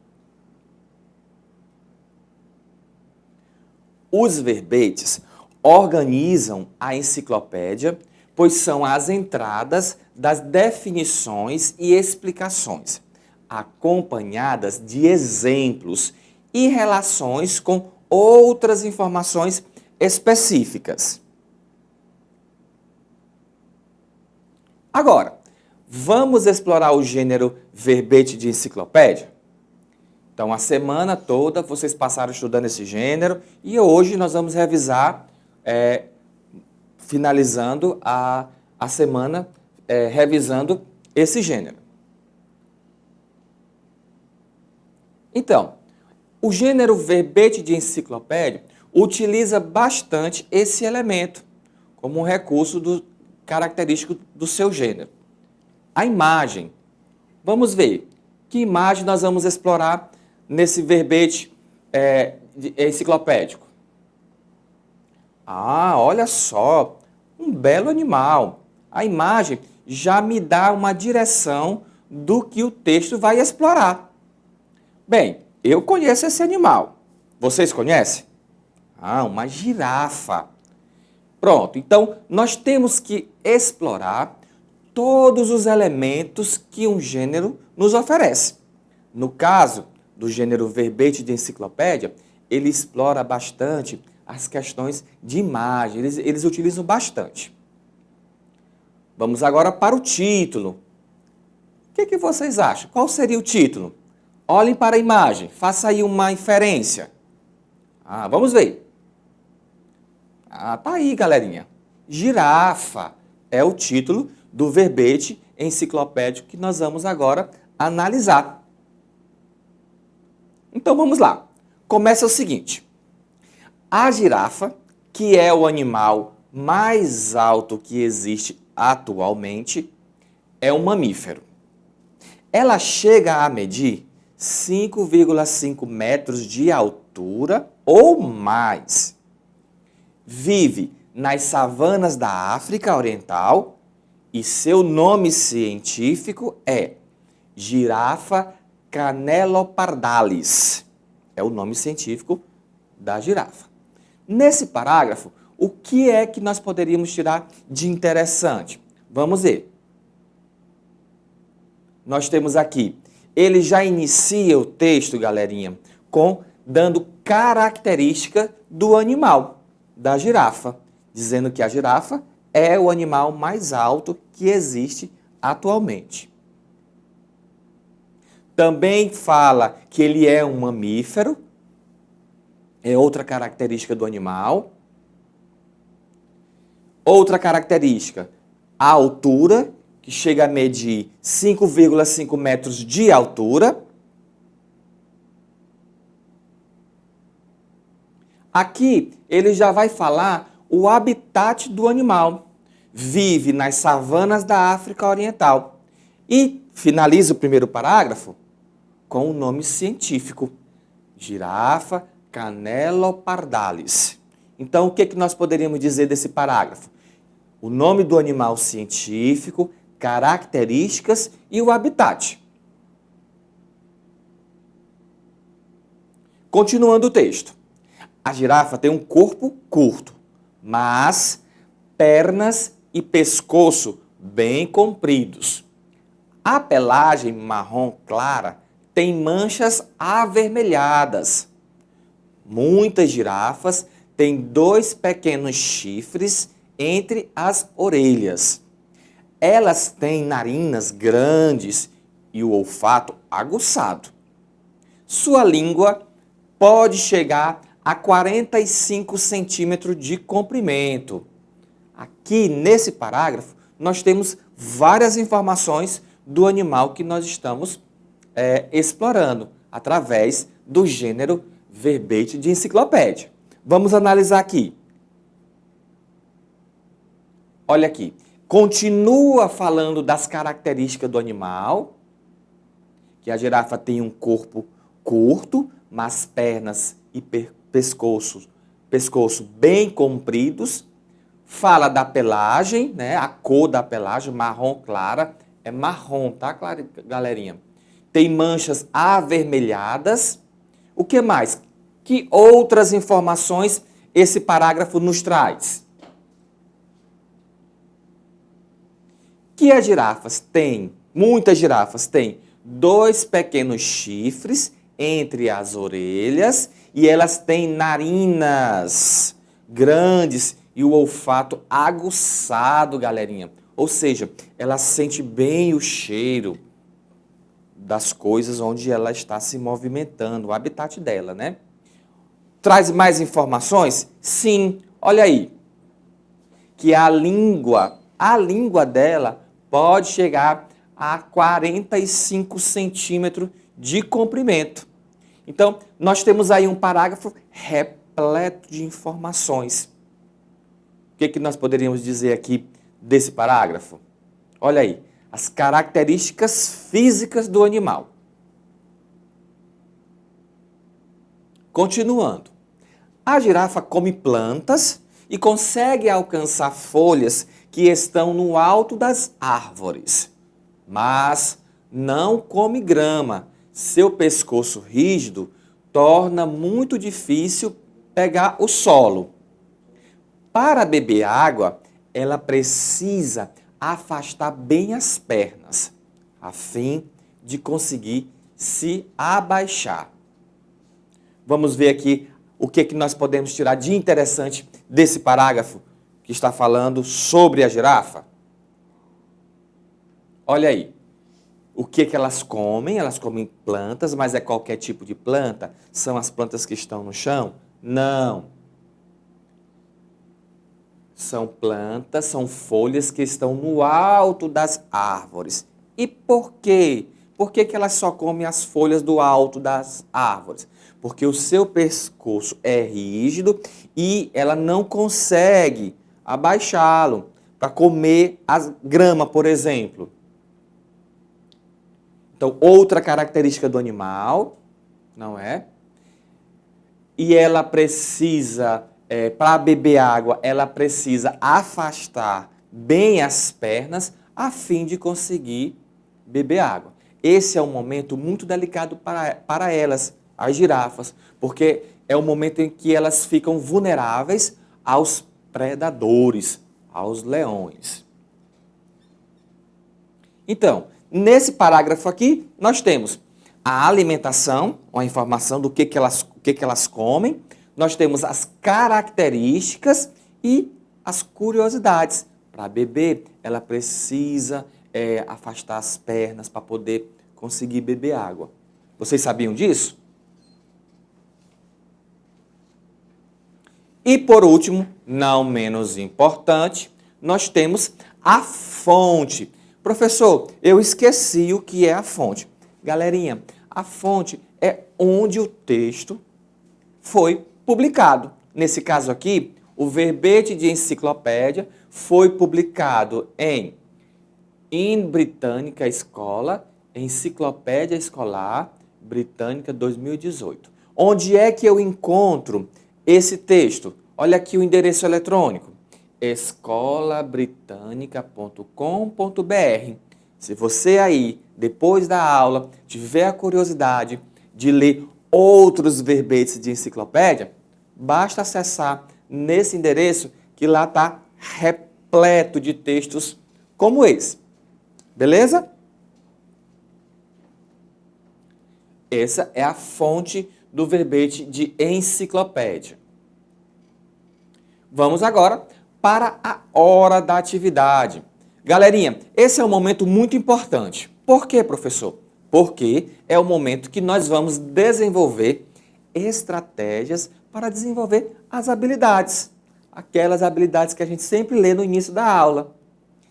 Os verbetes organizam a enciclopédia, pois são as entradas das definições e explicações, acompanhadas de exemplos e relações com outras informações específicas. Agora, vamos explorar o gênero verbete de enciclopédia? Então, a semana toda vocês passaram estudando esse gênero e hoje nós vamos revisar, finalizando a semana, revisando esse gênero. Então, o gênero verbete de enciclopédia utiliza bastante esse elemento como um recurso característico do seu gênero. A imagem. Vamos ver que imagem nós vamos explorar nesse verbete enciclopédico. Ah, olha só, um belo animal. A imagem já me dá uma direção do que o texto vai explorar. Bem, eu conheço esse animal. Vocês conhecem? Ah, uma girafa. Pronto, então nós temos que explorar todos os elementos que um gênero nos oferece. No caso do gênero verbete de enciclopédia, ele explora bastante as questões de imagem. Eles utilizam bastante. Vamos agora para o título. O que vocês acham? Qual seria o título? Olhem para a imagem, faça aí uma inferência. Vamos ver. Tá aí, galerinha. Girafa é o título do verbete enciclopédico que nós vamos agora analisar. Então vamos lá. Começa o seguinte. A girafa, que é o animal mais alto que existe atualmente, é um mamífero. Ela chega a medir 5,5 metros de altura ou mais. Vive nas savanas da África Oriental e seu nome científico é girafa canelopardalis. É o nome científico da girafa. Nesse parágrafo, o que é que nós poderíamos tirar de interessante? Vamos ver. Nós temos aqui, ele já inicia o texto, galerinha, dando característica do animal, da girafa, dizendo que a girafa é o animal mais alto que existe atualmente. Também fala que ele é um mamífero, é outra característica do animal. Outra característica, a altura, que chega a medir 5,5 metros de altura. Aqui ele já vai falar o habitat do animal. Vive nas savanas da África Oriental. E finaliza o primeiro parágrafo com o nome científico, girafa canelopardalis. Então, o que nós poderíamos dizer desse parágrafo? O nome do animal científico, características e o habitat. Continuando o texto. A girafa tem um corpo curto, mas pernas e pescoço bem compridos. A pelagem marrom clara tem manchas avermelhadas. Muitas girafas têm 2 pequenos chifres entre as orelhas. Elas têm narinas grandes e o olfato aguçado. Sua língua pode chegar a 45 centímetros de comprimento. Aqui, nesse parágrafo, nós temos várias informações do animal que nós estamos explorando através do gênero verbete de enciclopédia. Vamos analisar aqui. Olha aqui. Continua falando das características do animal, que a girafa tem um corpo curto, mas pernas e pescoço bem compridos. Fala da pelagem, né? A cor da pelagem, marrom clara, é marrom, tá, galerinha? Tem manchas avermelhadas. O que mais? Que outras informações esse parágrafo nos traz? Que as girafas têm, muitas girafas têm 2 pequenos chifres entre as orelhas e elas têm narinas grandes e o olfato aguçado, galerinha. Ou seja, ela sente bem o cheiro das coisas onde ela está se movimentando, o habitat dela, né? Traz mais informações? Sim, olha aí. Que a língua dela pode chegar a 45 centímetros de comprimento. Então, nós temos aí um parágrafo repleto de informações. O que nós poderíamos dizer aqui desse parágrafo? Olha aí, as características físicas do animal. Continuando. A girafa come plantas e consegue alcançar folhas que estão no alto das árvores, mas não come grama. Seu pescoço rígido torna muito difícil pegar o solo. Para beber água, ela precisa afastar bem as pernas, a fim de conseguir se abaixar. Vamos ver aqui o que que nós podemos tirar de interessante desse parágrafo que está falando sobre a girafa? Olha aí. O que que elas comem? Elas comem plantas, mas é qualquer tipo de planta? São as plantas que estão no chão? Não. São plantas, são folhas que estão no alto das árvores. E por quê? Por que que elas só comem as folhas do alto das árvores? Porque o seu pescoço é rígido e ela não consegue abaixá-lo para comer a grama, por exemplo. Então, outra característica do animal, não é? E ela precisa, para beber água, ela precisa afastar bem as pernas a fim de conseguir beber água. Esse é um momento muito delicado para elas, as girafas, porque é o momento em que elas ficam vulneráveis aos predadores, aos leões. Então, nesse parágrafo aqui, nós temos a alimentação, uma informação do que elas comem, nós temos as características e as curiosidades. Para beber, ela precisa afastar as pernas para poder conseguir beber água. Vocês sabiam disso? E por último, não menos importante, nós temos a fonte. Professor, eu esqueci o que é a fonte. Galerinha, a fonte é onde o texto foi publicado. Nesse caso aqui, o verbete de enciclopédia foi publicado em Britânica Escola, Enciclopédia Escolar Britânica 2018. Onde é que eu encontro esse texto? Olha aqui o endereço eletrônico, escolabritânica.com.br. Se você aí, depois da aula, tiver a curiosidade de ler outros verbetes de enciclopédia, basta acessar nesse endereço que lá está repleto de textos como esse. Beleza? Essa é a fonte do verbete de enciclopédia. Vamos agora para a hora da atividade. Galerinha, esse é um momento muito importante. Por quê, professor? Porque é o momento que nós vamos desenvolver estratégias para desenvolver as habilidades. Aquelas habilidades que a gente sempre lê no início da aula.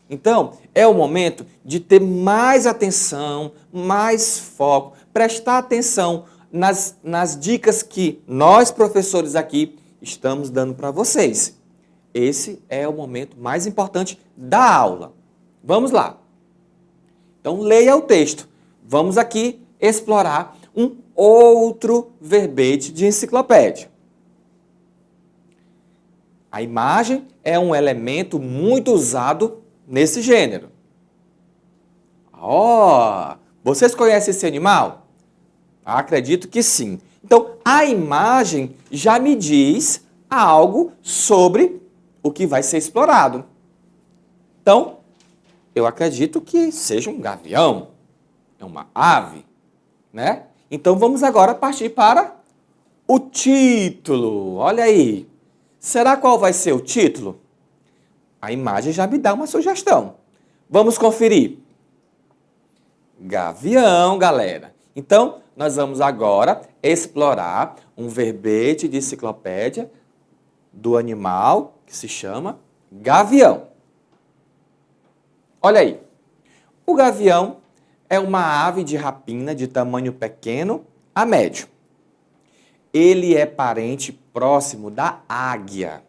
Então, é o momento de ter mais atenção, mais foco, prestar atenção nas dicas que nós, professores aqui, estamos dando para vocês. Esse é o momento mais importante da aula. Vamos lá. Então, leia o texto. Vamos aqui explorar um outro verbete de enciclopédia. A imagem é um elemento muito usado nesse gênero. Vocês conhecem esse animal? Acredito que sim. Então, a imagem já me diz algo sobre o que vai ser explorado. Então, eu acredito que seja um gavião, é uma ave, né? Então, vamos agora partir para o título. Olha aí. Será qual vai ser o título? A imagem já me dá uma sugestão. Vamos conferir. Gavião, galera. Então, nós vamos agora explorar um verbete de enciclopédia do animal que se chama gavião. Olha aí. O gavião é uma ave de rapina de tamanho pequeno a médio. Ele é parente próximo da águia,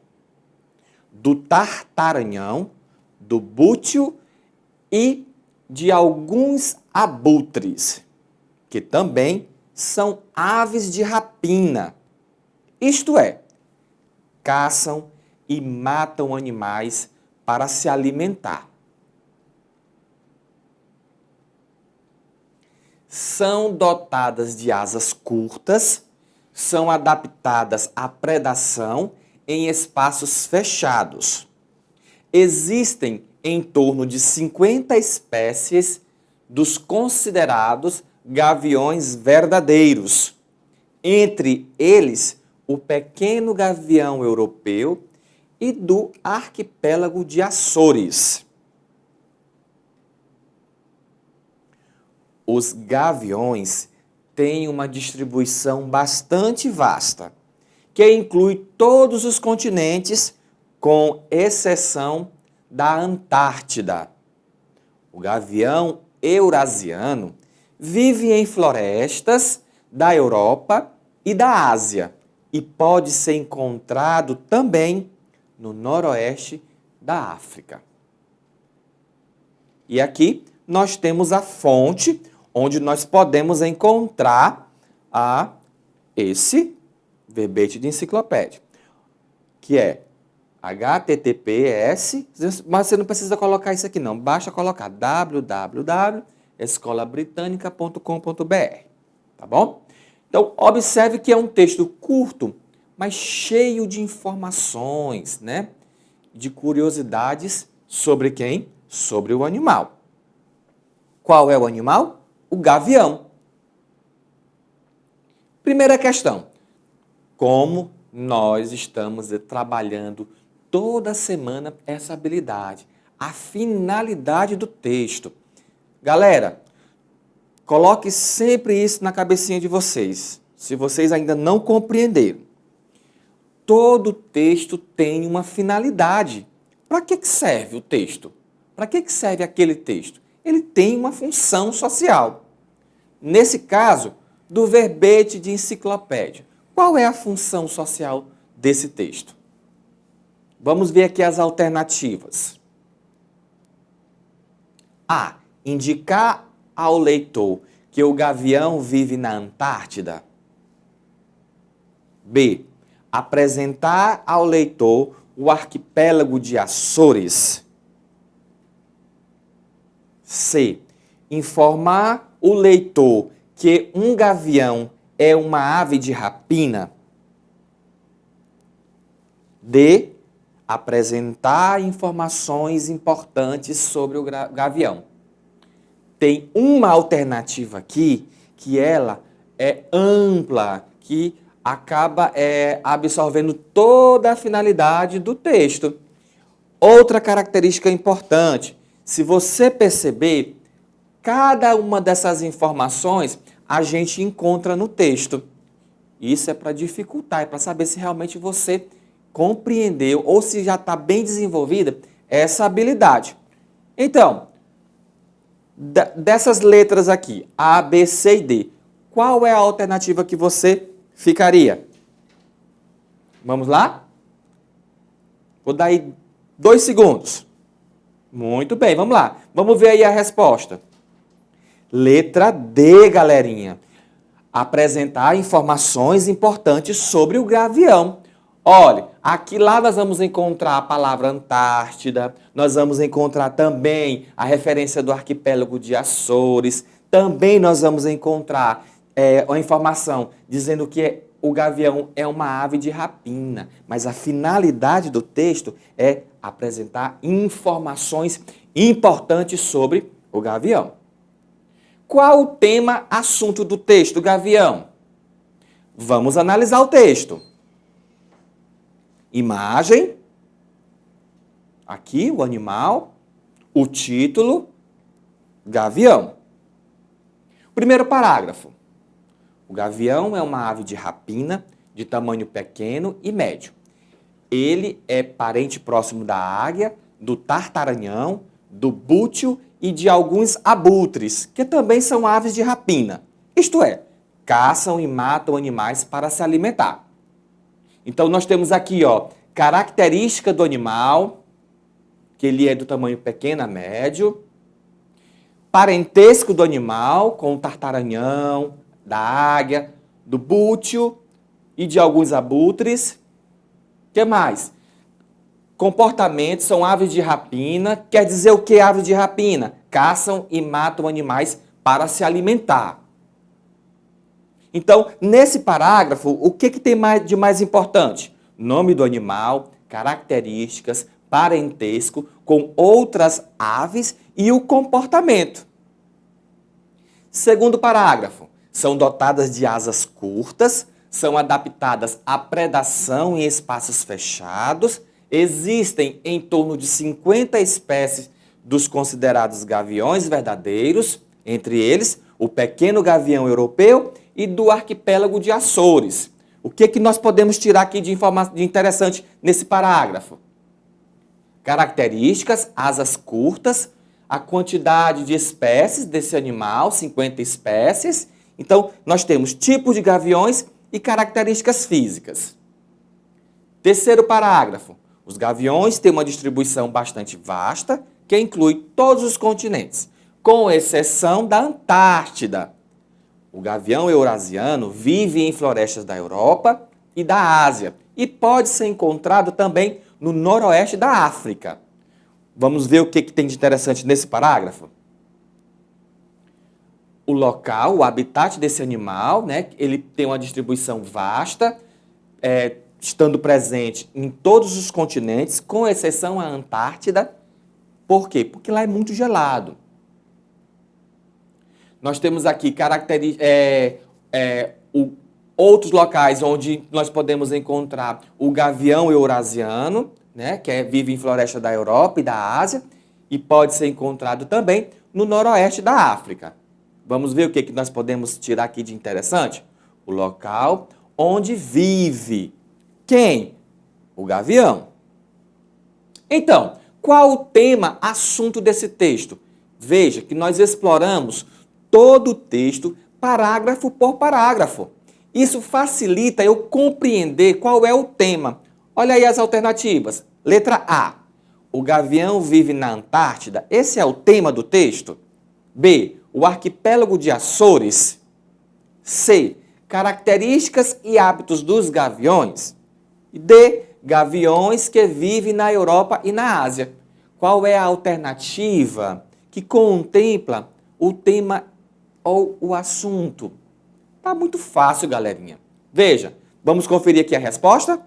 do tartaranhão, do bútil e de alguns abutres, que também são aves de rapina. Isto é, caçam e matam animais para se alimentar. São dotadas de asas curtas, são adaptadas à predação em espaços fechados. Existem em torno de 50 espécies dos considerados gaviões verdadeiros. Entre eles, o pequeno gavião europeu e do arquipélago de Açores. Os gaviões têm uma distribuição bastante vasta, que inclui todos os continentes, com exceção da Antártida. O gavião eurasiano vive em florestas da Europa e da Ásia e pode ser encontrado também no noroeste da África. E aqui nós temos a fonte onde nós podemos encontrar esse verbete de enciclopédia, que é https, mas você não precisa colocar isso aqui não, basta colocar www.escolabritânica.com.br, tá bom? Então, observe que é um texto curto, mas cheio de informações, né? De curiosidades sobre quem? Sobre o animal. Qual é o animal? O gavião. Primeira questão. Como nós estamos trabalhando toda semana essa habilidade? A finalidade do texto. Galera, coloque sempre isso na cabecinha de vocês, se vocês ainda não compreenderam. Todo texto tem uma finalidade. Para que serve o texto? Para que serve aquele texto? Ele tem uma função social. Nesse caso, do verbete de enciclopédia. Qual é a função social desse texto? Vamos ver aqui as alternativas. A. Indicar ao leitor que o gavião vive na Antártida. B. Apresentar ao leitor o arquipélago de Açores. C. Informar o leitor que um gavião é uma ave de rapina. D. Apresentar informações importantes sobre o gavião. Tem uma alternativa aqui que ela é ampla, que acaba absorvendo toda a finalidade do texto. Outra característica importante, se você perceber, cada uma dessas informações a gente encontra no texto. Isso é para dificultar, é para saber se realmente você compreendeu ou se já está bem desenvolvida essa habilidade. Então, dessas letras aqui, A, B, C e D, qual é a alternativa que você ficaria? Vamos lá? Vou dar aí 2 segundos. Muito bem, vamos lá. Vamos ver aí a resposta. Letra D, galerinha. Apresentar informações importantes sobre o gavião. Olha, aqui lá nós vamos encontrar a palavra Antártida, nós vamos encontrar também a referência do arquipélago de Açores, também nós vamos encontrar a informação dizendo que o gavião é uma ave de rapina, mas a finalidade do texto é apresentar informações importantes sobre o gavião. Qual o tema, assunto do texto, gavião? Vamos analisar o texto. Imagem, aqui o animal, o título, gavião. Primeiro parágrafo. O gavião é uma ave de rapina, de tamanho pequeno e médio. Ele é parente próximo da águia, do tartaranhão, do bútil e de alguns abutres, que também são aves de rapina. Isto é, caçam e matam animais para se alimentar. Então, nós temos aqui, característica do animal, que ele é do tamanho pequeno a médio, parentesco do animal com o tartaranhão, da águia, do bútil e de alguns abutres. O que mais? Comportamento, são aves de rapina. Quer dizer o que aves de rapina? Caçam e matam animais para se alimentar. Então, nesse parágrafo, o que tem de mais importante? Nome do animal, características, parentesco com outras aves e o comportamento. Segundo parágrafo, são dotadas de asas curtas, são adaptadas à predação em espaços fechados. Existem em torno de 50 espécies dos considerados gaviões verdadeiros, entre eles o pequeno gavião europeu e do arquipélago de Açores. O que nós podemos tirar aqui de interessante nesse parágrafo? Características, asas curtas, a quantidade de espécies desse animal, 50 espécies. Então, nós temos tipos de gaviões e características físicas. Terceiro parágrafo. Os gaviões têm uma distribuição bastante vasta, que inclui todos os continentes, com exceção da Antártida. O gavião eurasiano vive em florestas da Europa e da Ásia e pode ser encontrado também no noroeste da África. Vamos ver o que tem de interessante nesse parágrafo? O local, o habitat desse animal, né, ele tem uma distribuição vasta, estando presente em todos os continentes, com exceção à Antártida. Por quê? Porque lá é muito gelado. Nós temos aqui outros locais onde nós podemos encontrar o gavião eurasiano, né, que vive em floresta da Europa e da Ásia, e pode ser encontrado também no noroeste da África. Vamos ver o que nós podemos tirar aqui de interessante? O local onde vive. Quem? O gavião. Então, qual o tema, assunto desse texto? Veja que nós exploramos todo o texto, parágrafo por parágrafo. Isso facilita eu compreender qual é o tema. Olha aí as alternativas. Letra A. O gavião vive na Antártida. Esse é o tema do texto. B. O arquipélago de Açores. C. Características e hábitos dos gaviões. E D. Gaviões que vivem na Europa e na Ásia. Qual é a alternativa que contempla o tema ou o assunto? Tá muito fácil, galerinha. Veja, vamos conferir aqui a resposta?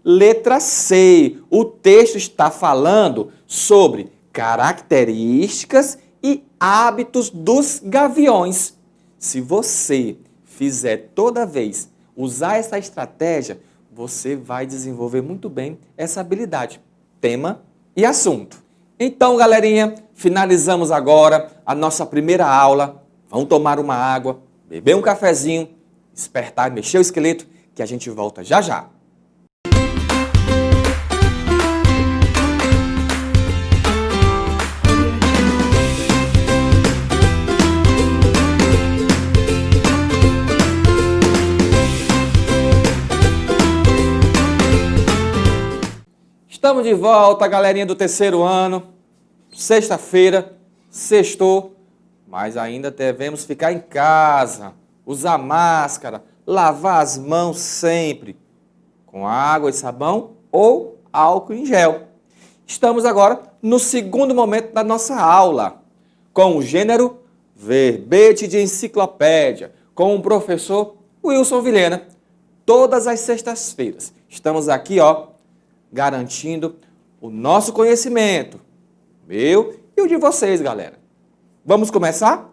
Letra C. O texto está falando sobre características e hábitos dos gaviões. Se você fizer toda vez usar essa estratégia, você vai desenvolver muito bem essa habilidade. Tema e assunto. Então, galerinha, finalizamos agora a nossa primeira aula. Vamos tomar uma água, beber um cafezinho, despertar, mexer o esqueleto, que a gente volta já já. Estamos de volta, galerinha do terceiro ano. Sexta-feira, sextou, mas ainda devemos ficar em casa, usar máscara, lavar as mãos sempre, com água e sabão ou álcool em gel. Estamos agora no segundo momento da nossa aula, com o gênero Verbete de Enciclopédia, com o professor Wilson Vilhena. Todas as sextas-feiras. Estamos aqui, garantindo o nosso conhecimento, meu e o de vocês, galera. Vamos começar?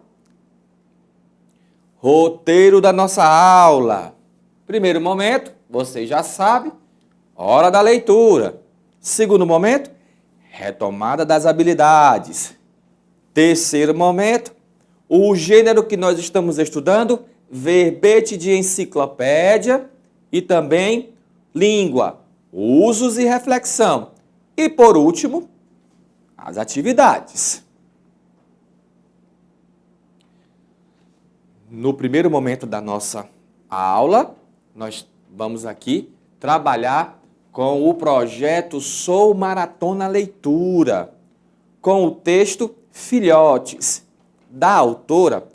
Roteiro da nossa aula. Primeiro momento, vocês já sabem, hora da leitura. Segundo momento, retomada das habilidades. Terceiro momento, o gênero que nós estamos estudando, verbete de enciclopédia e também língua, usos e reflexão. E por último, as atividades. No primeiro momento da nossa aula, nós vamos aqui trabalhar com o projeto Sou Maratona Leitura, com o texto Filhotes, da autora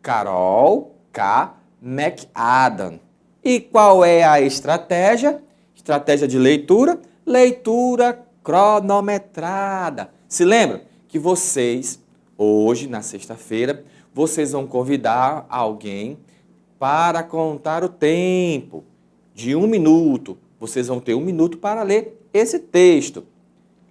Carol K. McAdam. E qual é a estratégia? Estratégia de leitura? Leitura cronometrada. Se lembra que vocês, hoje, na sexta-feira, vocês vão convidar alguém para contar o tempo de 1 minuto. Vocês vão ter 1 minuto para ler esse texto.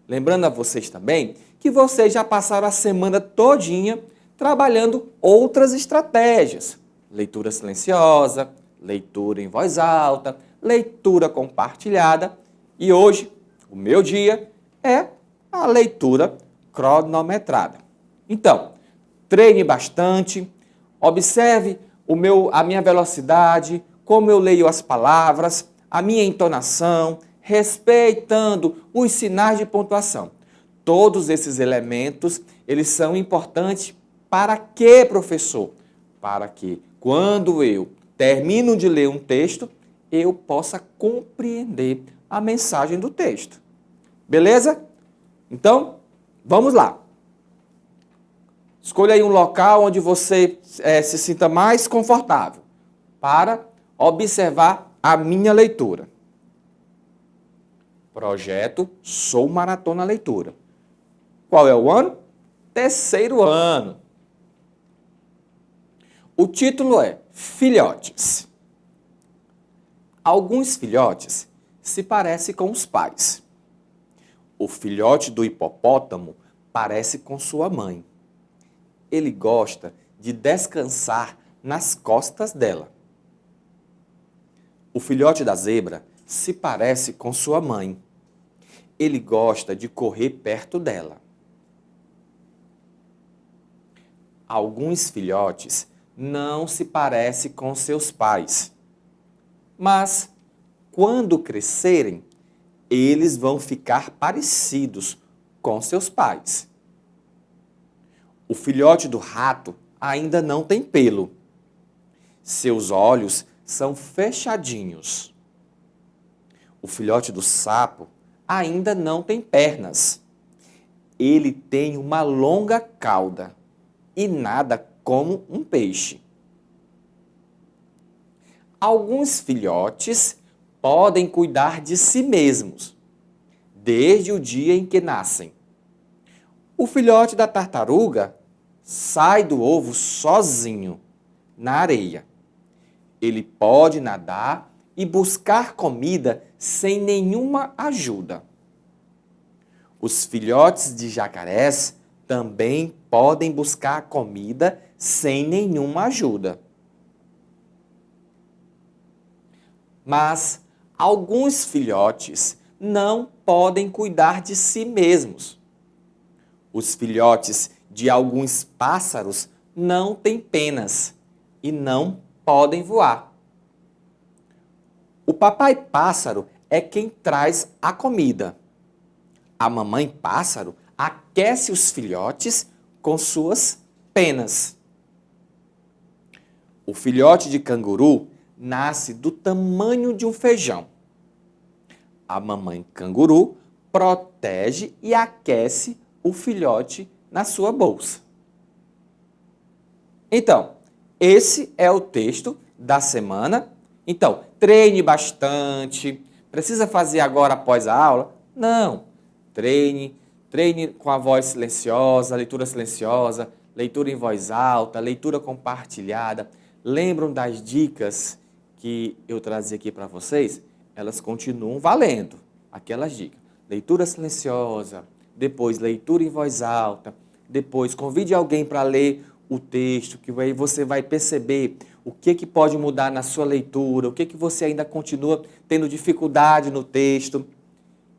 Lembrando a vocês também que vocês já passaram a semana todinha trabalhando outras estratégias. Leitura silenciosa, leitura em voz alta, leitura compartilhada. E hoje, o meu dia é a leitura cronometrada. Então, treine bastante, observe a minha velocidade, como eu leio as palavras, a minha entonação, respeitando os sinais de pontuação. Todos esses elementos, eles são importantes para quê, professor? Para que, quando eu termino de ler um texto, eu possa compreender a mensagem do texto. Beleza? Então, vamos lá. Escolha aí um local onde você se sinta mais confortável para observar a minha leitura. Projeto Sou Maratona Leitura. Qual é o ano? Terceiro ano. O título é Filhotes. Alguns filhotes se parecem com os pais. O filhote do hipopótamo parece com sua mãe. Ele gosta de descansar nas costas dela. O filhote da zebra se parece com sua mãe. Ele gosta de correr perto dela. Alguns filhotes não se parecem com seus pais, mas quando crescerem, eles vão ficar parecidos com seus pais. O filhote do rato ainda não tem pelo. Seus olhos são fechadinhos. O filhote do sapo ainda não tem pernas. Ele tem uma longa cauda e nada como um peixe. Alguns filhotes podem cuidar de si mesmos, desde o dia em que nascem. O filhote da tartaruga sai do ovo sozinho, na areia. Ele pode nadar e buscar comida sem nenhuma ajuda. Os filhotes de jacarés também podem buscar comida sem nenhuma ajuda. Mas alguns filhotes não podem cuidar de si mesmos. Os filhotes de alguns pássaros não têm penas e não podem voar. O papai pássaro é quem traz a comida. A mamãe pássaro aquece os filhotes com suas penas. O filhote de canguru nasce do tamanho de um feijão. A mamãe canguru protege e aquece o filhote na sua bolsa. Então, esse é o texto da semana. Então, treine bastante. Precisa fazer agora após a aula? Não. Treine com a voz silenciosa, leitura silenciosa, leitura em voz alta, leitura compartilhada. Lembram das dicas que eu trazia aqui para vocês? Elas continuam valendo, aquelas dicas. Leitura silenciosa, depois leitura em voz alta, depois convide alguém para ler o texto, que aí você vai perceber o que pode mudar na sua leitura, o que você ainda continua tendo dificuldade no texto.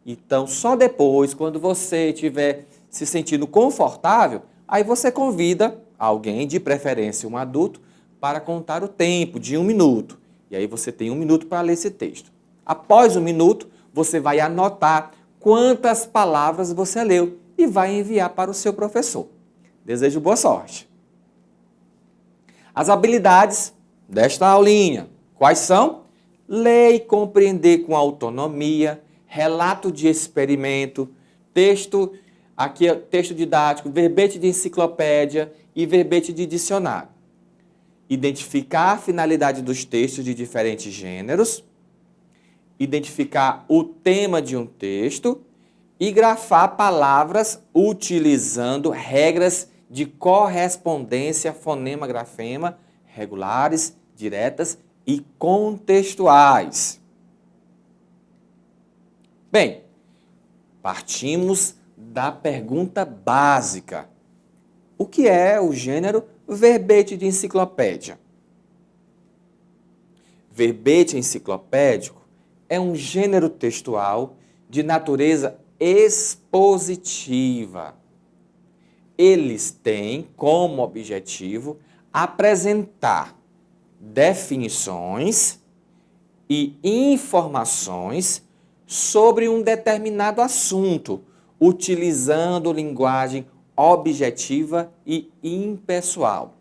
Então, só depois, quando você estiver se sentindo confortável, aí você convida alguém, de preferência um adulto, para contar o tempo de 1 minuto. E aí você tem 1 minuto para ler esse texto. Após 1 minuto, você vai anotar quantas palavras você leu e vai enviar para o seu professor. Desejo boa sorte. As habilidades desta aulinha, quais são? Ler e compreender com autonomia, relato de experimento, texto didático, verbete de enciclopédia e verbete de dicionário. Identificar a finalidade dos textos de diferentes gêneros, identificar o tema de um texto e grafar palavras utilizando regras de correspondência fonema-grafema regulares, diretas e contextuais. Bem, partimos da pergunta básica. O que é o gênero verbete de enciclopédia? Verbete enciclopédico é um gênero textual de natureza expositiva. Eles têm como objetivo apresentar definições e informações sobre um determinado assunto, utilizando linguagem objetiva e impessoal.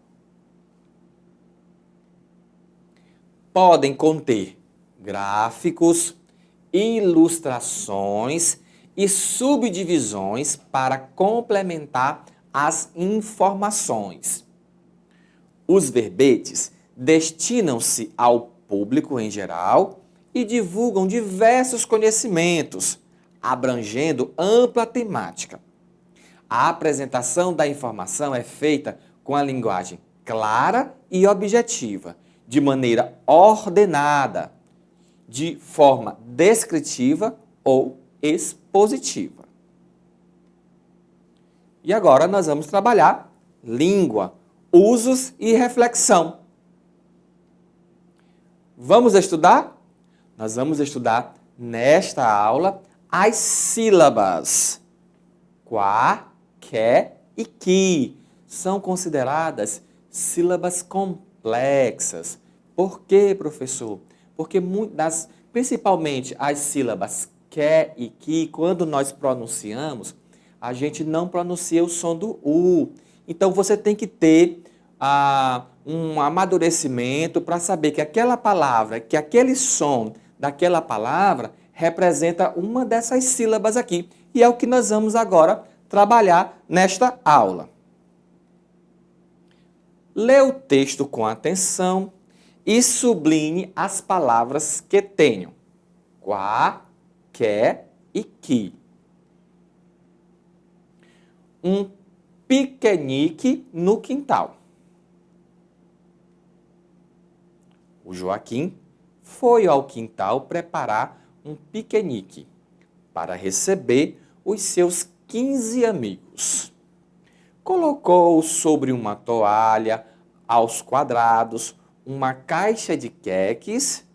Podem conter gráficos, ilustrações e subdivisões para complementar as informações. Os verbetes destinam-se ao público em geral e divulgam diversos conhecimentos, abrangendo ampla temática. A apresentação da informação é feita com a linguagem clara e objetiva, de maneira ordenada, de forma descritiva ou expositiva. E agora nós vamos trabalhar língua, usos e reflexão. Vamos estudar? Nós vamos estudar nesta aula as sílabas. Quá, qué e qui são consideradas sílabas complexas. Por quê, professor? Porque principalmente as sílabas qué e qui, quando nós pronunciamos, a gente não pronuncia o som do U. Então você tem que ter um amadurecimento para saber que aquela palavra, que aquele som daquela palavra representa uma dessas sílabas aqui. E é o que nós vamos agora trabalhar nesta aula. Lê o texto com atenção e sublinhe as palavras que tenham quá, qué e qui. Um piquenique no quintal. O Joaquim foi ao quintal preparar um piquenique para receber os seus 15 amigos. Colocou sobre uma toalha aos quadrados uma caixa de queques,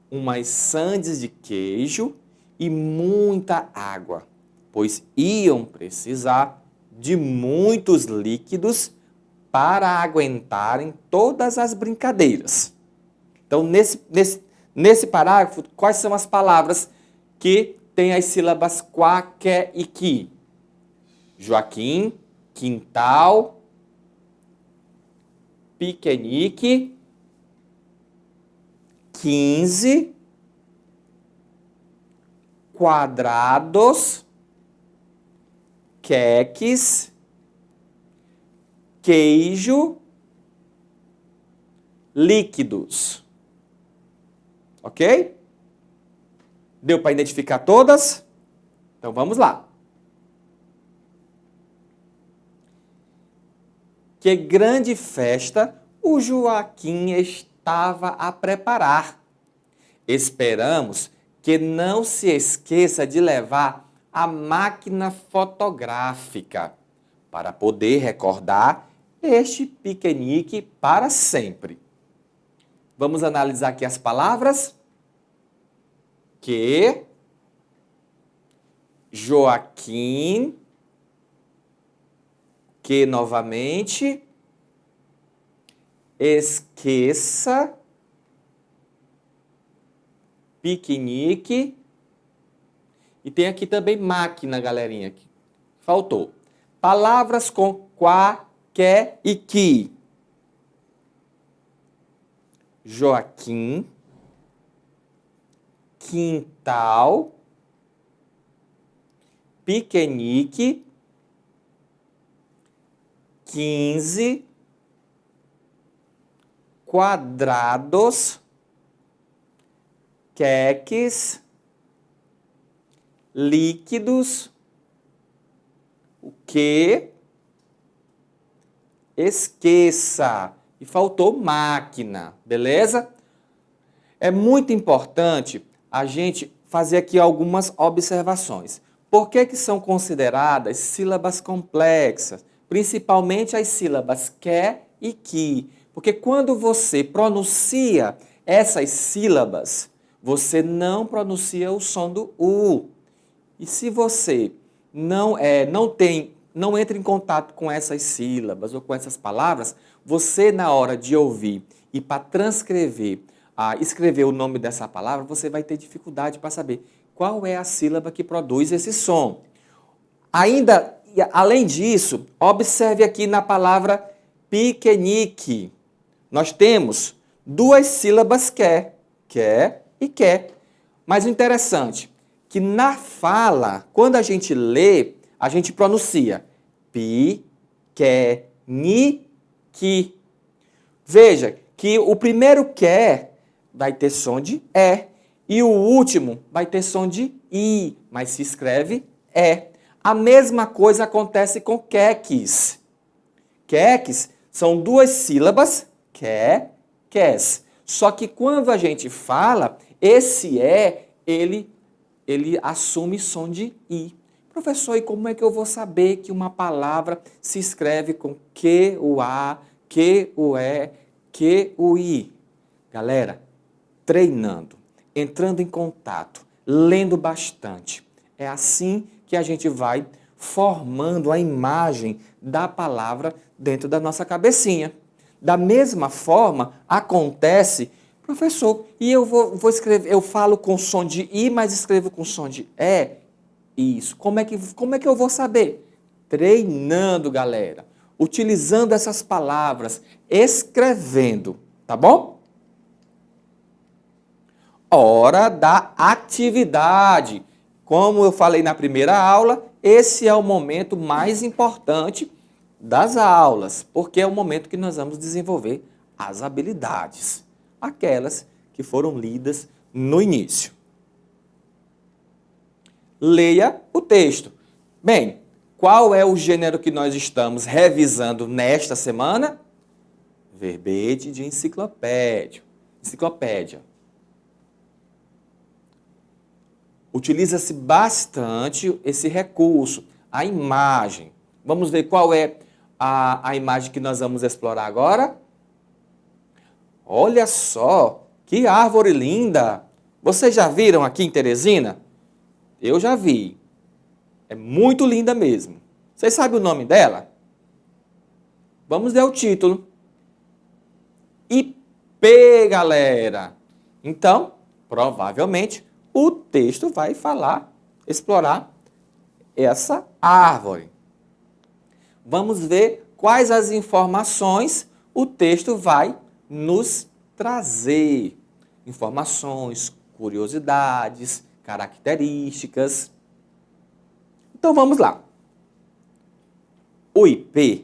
umas sandes de queijo e muita água, pois iam precisar de muitos líquidos para aguentarem todas as brincadeiras. Então, nesse parágrafo, quais são as palavras que têm as sílabas quá, qué e qui? Joaquim, quintal, piquenique, 15, quadrados, queques, queijo, líquidos. Ok? Deu para identificar todas? Então vamos lá. Que grande festa o Joaquim estava a preparar. Esperamos que não se esqueça de levar a máquina fotográfica para poder recordar este piquenique para sempre. Vamos analisar aqui as palavras. Que Joaquim, que novamente, esqueça, piquenique, e tem aqui também máquina, galerinha, aqui. Faltou. Palavras com quá, qué e qui. Joaquim, quintal, piquenique, 15, quadrados, queques, líquidos, o que? Esqueça. E faltou máquina, beleza? É muito importante a gente fazer aqui algumas observações. Por que são consideradas sílabas complexas? Principalmente as sílabas qué e qui. Porque quando você pronuncia essas sílabas, você não pronuncia o som do U. E se você não entra em contato com essas sílabas ou com essas palavras, você, na hora de ouvir e para transcrever, escrever o nome dessa palavra, você vai ter dificuldade para saber qual é a sílaba que produz esse som. Ainda, além disso, observe aqui na palavra piquenique. Nós temos duas sílabas quer e quer. Mas o interessante, que na fala, quando a gente lê, a gente pronuncia pi, que, ni, que. Veja que o primeiro quer vai ter som de é e o último vai ter som de i, mas se escreve é. A mesma coisa acontece com queques. Queques são duas sílabas, quer, quers. Só que quando a gente fala, esse ele assume som de i. Professor, e como é que eu vou saber que uma palavra se escreve com que, o a, que, o e, que, o i? Galera, treinando, entrando em contato, lendo bastante. É assim que a gente vai formando a imagem da palavra dentro da nossa cabecinha. Da mesma forma, acontece, professor, e eu vou escrever, eu falo com som de i, mas escrevo com som de é? Isso. Como é que eu vou saber? Treinando, galera. Utilizando essas palavras, escrevendo, tá bom? Hora da atividade. Como eu falei na primeira aula, esse é o momento mais importante das aulas, porque é o momento que nós vamos desenvolver as habilidades, aquelas que foram lidas no início. Leia o texto. Bem, qual é o gênero que nós estamos revisando nesta semana? Verbete de enciclopédia. Utiliza-se bastante esse recurso, a imagem. Vamos ver qual é a imagem que nós vamos explorar agora? Olha só, que árvore linda! Vocês já viram aqui em Teresina? Eu já vi. É muito linda mesmo. Vocês sabem o nome dela? Vamos ver o título. IP, galera. Então, provavelmente, o texto vai explorar essa árvore. Vamos ver quais as informações o texto vai nos trazer. Informações, curiosidades, características. Então vamos lá. O ipê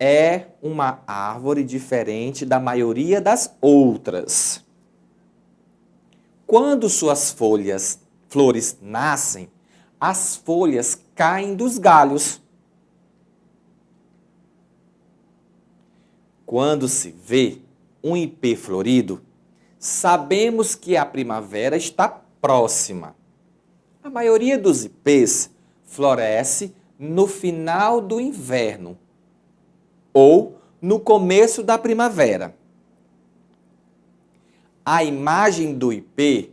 é uma árvore diferente da maioria das outras. Quando suas flores nascem, as folhas caem dos galhos. Quando se vê um ipê florido, sabemos que a primavera está próxima. A maioria dos ipês floresce no final do inverno ou no começo da primavera. A imagem do ipê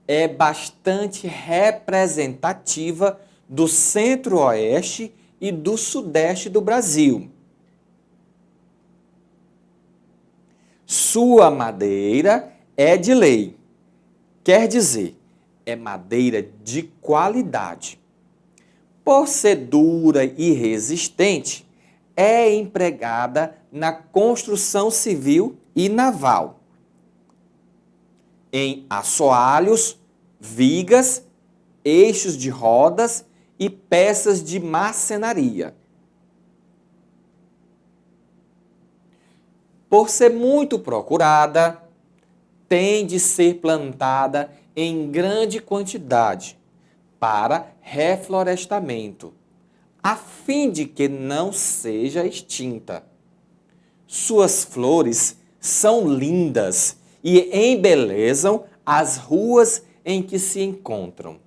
é bastante representativa do centro-oeste e do sudeste do Brasil. Sua madeira é de lei, quer dizer, é madeira de qualidade. Por ser dura e resistente, é empregada na construção civil e naval, em assoalhos, vigas, eixos de rodas e peças de marcenaria. Por ser muito procurada, tem de ser plantada em grande quantidade para reflorestamento, a fim de que não seja extinta. Suas flores são lindas e embelezam as ruas em que se encontram.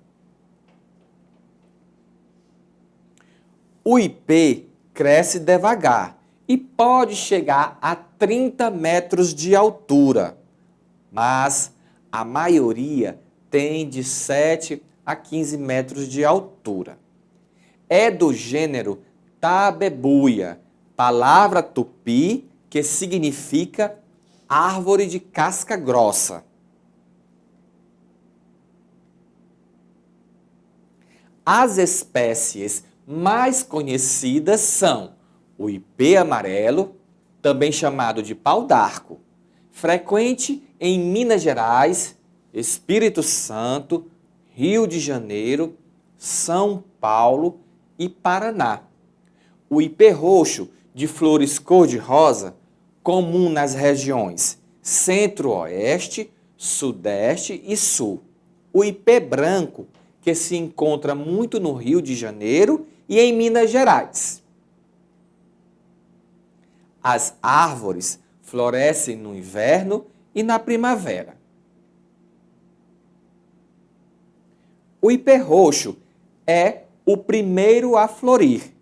O ipê cresce devagar e pode chegar a 30 metros de altura, mas a maioria tem de 7 a 15 metros de altura. É do gênero tabebuia, palavra tupi que significa árvore de casca grossa. As espécies mais conhecidas são o ipê amarelo, também chamado de pau-d'arco, frequente em Minas Gerais, Espírito Santo, Rio de Janeiro, São Paulo e Paraná. O ipê roxo, de flores cor-de-rosa, comum nas regiões Centro-Oeste, Sudeste e Sul. O ipê branco, que se encontra muito no Rio de Janeiro e em Minas Gerais. As árvores florescem no inverno e na primavera. O ipê roxo é o primeiro a florir,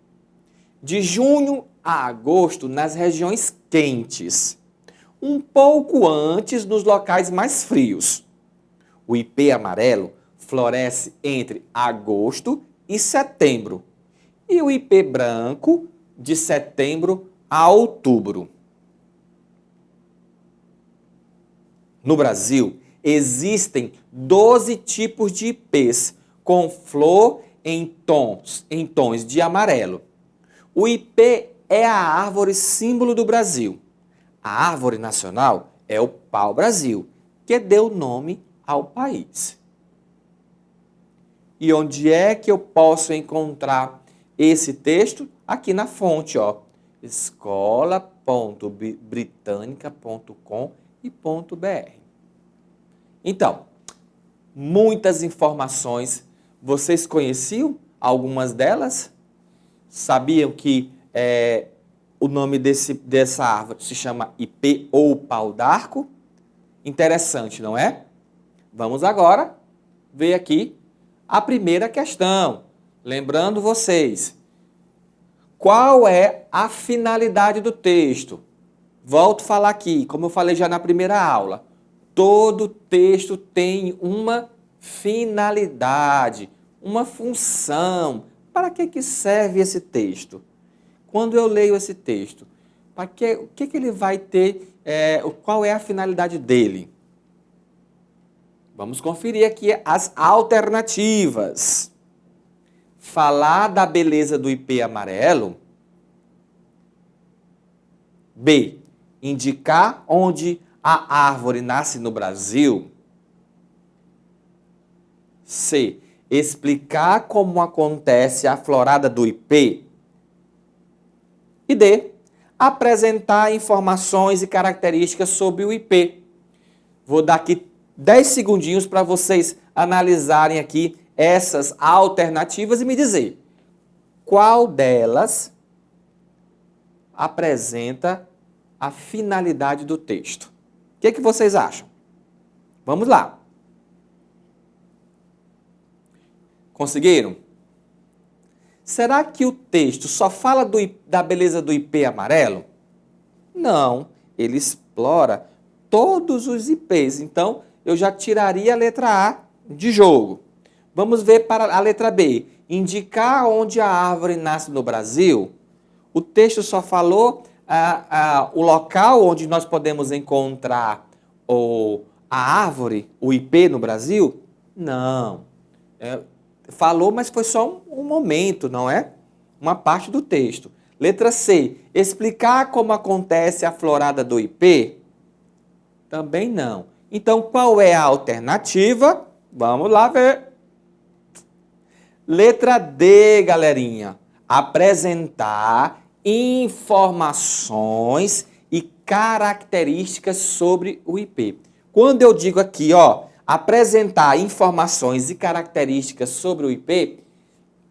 de junho a agosto nas regiões quentes, um pouco antes nos locais mais frios. O ipê amarelo floresce entre agosto e setembro, e o ipê branco de setembro a outubro. No Brasil, existem 12 tipos de ipês com flor em tons de amarelo. O ipê é a árvore símbolo do Brasil. A árvore nacional é o pau-brasil, que deu nome ao país. E onde é que eu posso encontrar esse texto? Aqui na fonte, ó, escola.britanica.com.br. Então, muitas informações. Vocês conheciam algumas delas? Sabiam que o nome dessa árvore se chama ipê ou pau-d'arco? Interessante, não é? Vamos agora ver aqui a primeira questão. Lembrando vocês, qual é a finalidade do texto? Volto a falar aqui, como eu falei já na primeira aula. Todo texto tem uma finalidade, uma função. Para que serve esse texto? Quando eu leio esse texto, o que ele vai ter, qual é a finalidade dele? Vamos conferir aqui as alternativas. Falar da beleza do ipê amarelo. B. Indicar onde a árvore nasce no Brasil. C. Explicar como acontece a florada do ipê. E D. Apresentar informações e características sobre o ipê. Vou dar aqui 10 segundinhos para vocês analisarem aqui essas alternativas e me dizer qual delas apresenta a finalidade do texto. O que vocês acham? Vamos lá. Conseguiram? Será que o texto só fala da beleza do ipê amarelo? Não, ele explora todos os ipês. Então, eu já tiraria a letra A de jogo. Vamos ver para a letra B. Indicar onde a árvore nasce no Brasil. O texto só falou o local onde nós podemos encontrar a árvore, o ipê no Brasil? Não. Falou, mas foi só um momento, não é? Uma parte do texto. Letra C. Explicar como acontece a florada do ipê? Também não. Então, qual é a alternativa? Vamos lá ver. Letra D, galerinha. Apresentar informações e características sobre o ipê. Quando eu digo aqui, ó, apresentar informações e características sobre o ipê,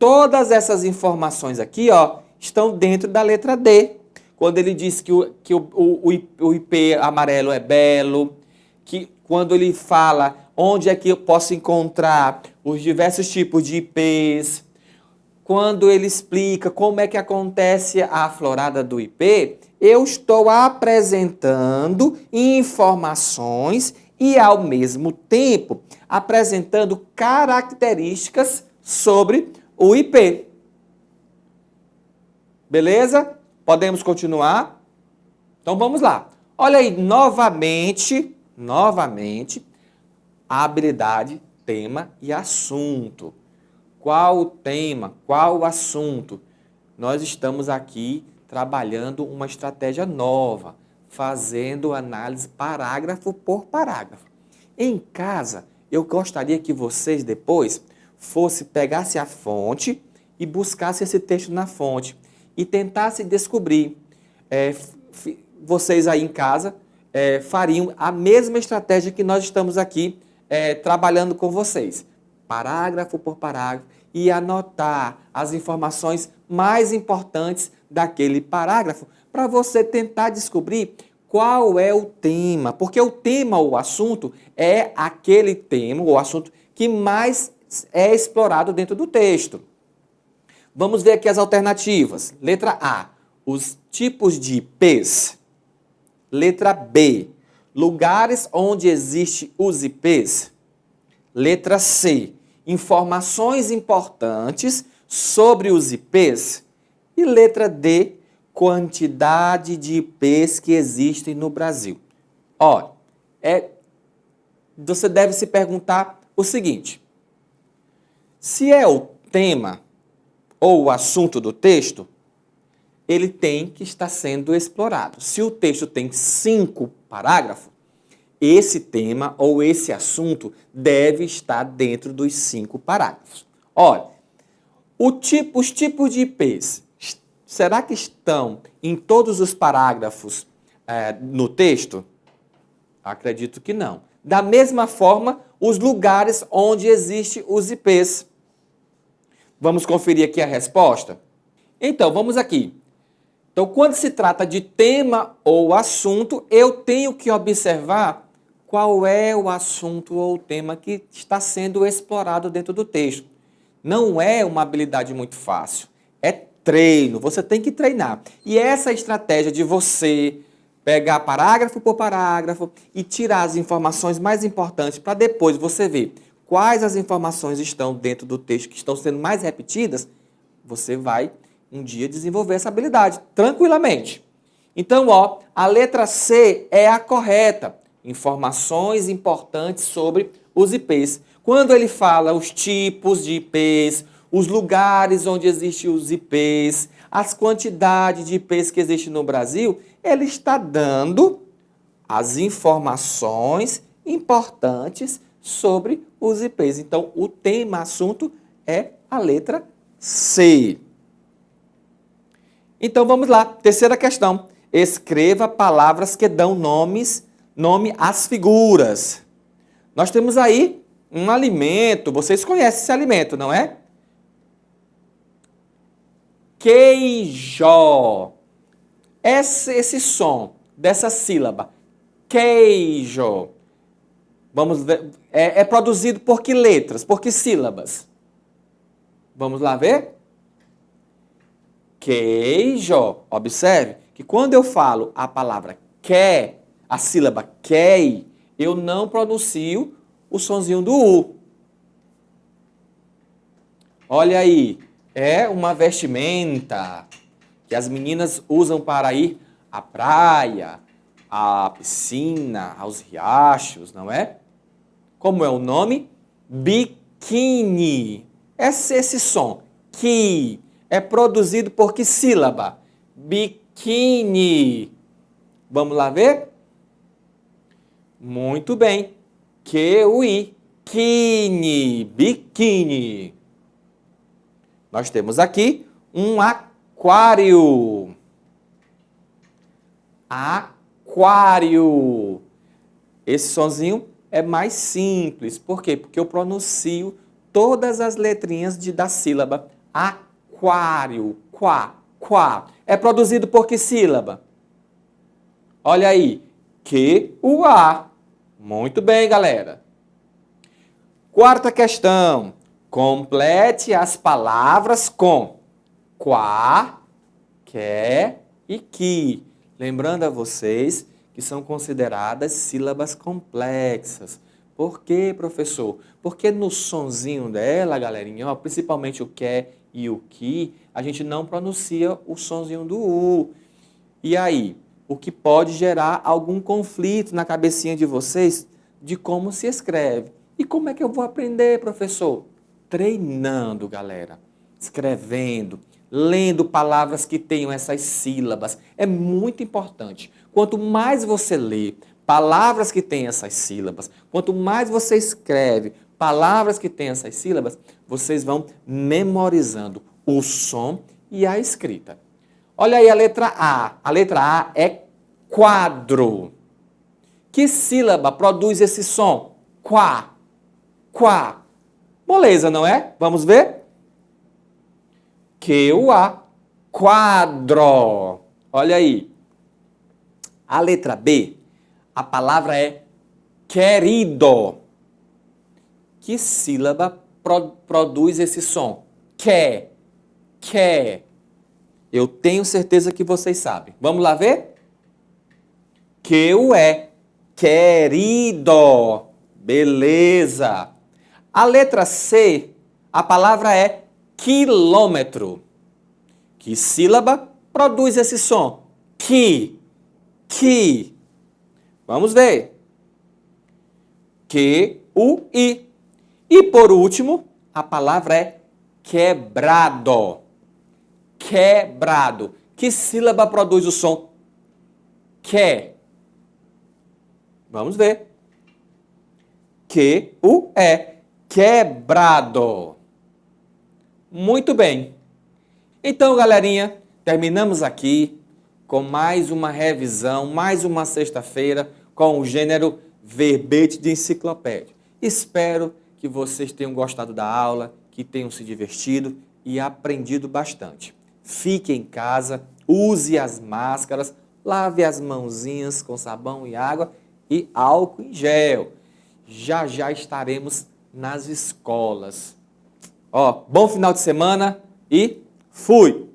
todas essas informações aqui, ó, estão dentro da letra D. Quando ele diz que o ipê amarelo é belo, que quando ele fala onde é que eu posso encontrar os diversos tipos de ipês, quando ele explica como é que acontece a florada do ipê, eu estou apresentando informações e, ao mesmo tempo, apresentando características sobre o IP. Beleza? Podemos continuar? Então vamos lá. Olha aí, novamente, a habilidade, tema e assunto. Qual o tema? Qual o assunto? Nós estamos aqui trabalhando uma estratégia nova, fazendo análise parágrafo por parágrafo. Em casa, eu gostaria que vocês depois pegassem a fonte e buscassem esse texto na fonte e tentassem descobrir. Vocês aí em casa fariam a mesma estratégia que nós estamos aqui trabalhando com vocês, parágrafo por parágrafo, e anotar as informações mais importantes daquele parágrafo para você tentar descobrir qual é o tema, porque o tema ou o assunto é aquele tema ou assunto que mais é explorado dentro do texto. Vamos ver aqui as alternativas. Letra A, os tipos de IPs. Letra B, lugares onde existem os IPs. Letra C, informações importantes sobre os IPs. E letra D, quantidade de IPs que existem no Brasil. Olha, você deve se perguntar o seguinte: se é o tema ou o assunto do texto, ele tem que estar sendo explorado. Se o texto tem 5 parágrafos, esse tema ou esse assunto deve estar dentro dos 5 parágrafos. Olha, os tipos de IPs, será que estão em todos os parágrafos no texto? Acredito que não. Da mesma forma, os lugares onde existem os IPs. Vamos conferir aqui a resposta? Então, vamos aqui. Então, quando se trata de tema ou assunto, eu tenho que observar qual é o assunto ou tema que está sendo explorado dentro do texto. Não é uma habilidade muito fácil. É treino, você tem que treinar. E essa estratégia de você pegar parágrafo por parágrafo e tirar as informações mais importantes para depois você ver quais as informações estão dentro do texto que estão sendo mais repetidas, você vai um dia desenvolver essa habilidade tranquilamente. Então, a letra C é a correta. Informações importantes sobre os IPs. Quando ele fala os tipos de IPs, os lugares onde existem os IPs, as quantidades de IPs que existem no Brasil, ele está dando as informações importantes sobre os IPs. Então, o tema, assunto, é a letra C. Então, vamos lá. Terceira questão. Escreva palavras que dão nome às figuras. Nós temos aí um alimento. Vocês conhecem esse alimento, não é? Queijo. Esse som dessa sílaba, queijo, vamos ver, é produzido por que letras, por que sílabas? Vamos lá ver? Queijo. Observe que quando eu falo a palavra que, a sílaba quei, eu não pronuncio o sonzinho do U. Olha aí, é uma vestimenta que as meninas usam para ir à praia, à piscina, aos riachos, não é? Como é o nome? Biquíni. Esse som, que, é produzido por que sílaba? Biquíni. Vamos lá ver? Muito bem. Q-U-I. Biquíni. Biquíni. Nós temos aqui um aquário. Aquário. Esse sonzinho é mais simples. Por quê? Porque eu pronuncio todas as letrinhas da sílaba. Aquário. Quá. Quá. É produzido por que sílaba? Olha aí. Q-U-A. Muito bem, galera. Quarta questão. Complete as palavras com quá, que e que. Lembrando a vocês que são consideradas sílabas complexas. Por quê, professor? Porque no sonzinho dela, galerinha, ó, principalmente o que e o que, a gente não pronuncia o sonzinho do U. E aí, o que pode gerar algum conflito na cabecinha de vocês de como se escreve. E como é que eu vou aprender, professor? Treinando, galera. Escrevendo, lendo palavras que tenham essas sílabas. É muito importante. Quanto mais você lê palavras que têm essas sílabas, quanto mais você escreve palavras que têm essas sílabas, vocês vão memorizando o som e a escrita. Olha aí a letra A. A letra A é quadro. Que sílaba produz esse som? Quá. Quá. Moleza, não é? Vamos ver? Q-U-A. Quadro. Olha aí. A letra B, a palavra é querido. Que sílaba produz esse som? Que. Que. Eu tenho certeza que vocês sabem. Vamos lá ver? Q-U-E. Querido. Beleza. A letra C, a palavra é quilômetro. Que sílaba produz esse som? Que. Que. Vamos ver. Q-U-I. E por último, a palavra é quebrado. Quebrado. Que sílaba produz o som? Que. Vamos ver. Q-U-E. Quebrado. Muito bem. Então, galerinha, terminamos aqui com mais uma revisão, mais uma sexta-feira com o gênero verbete de enciclopédia. Espero que vocês tenham gostado da aula, que tenham se divertido e aprendido bastante. Fique em casa, use as máscaras, lave as mãozinhas com sabão e água e álcool em gel. Já já estaremos nas escolas. Ó, bom final de semana e fui!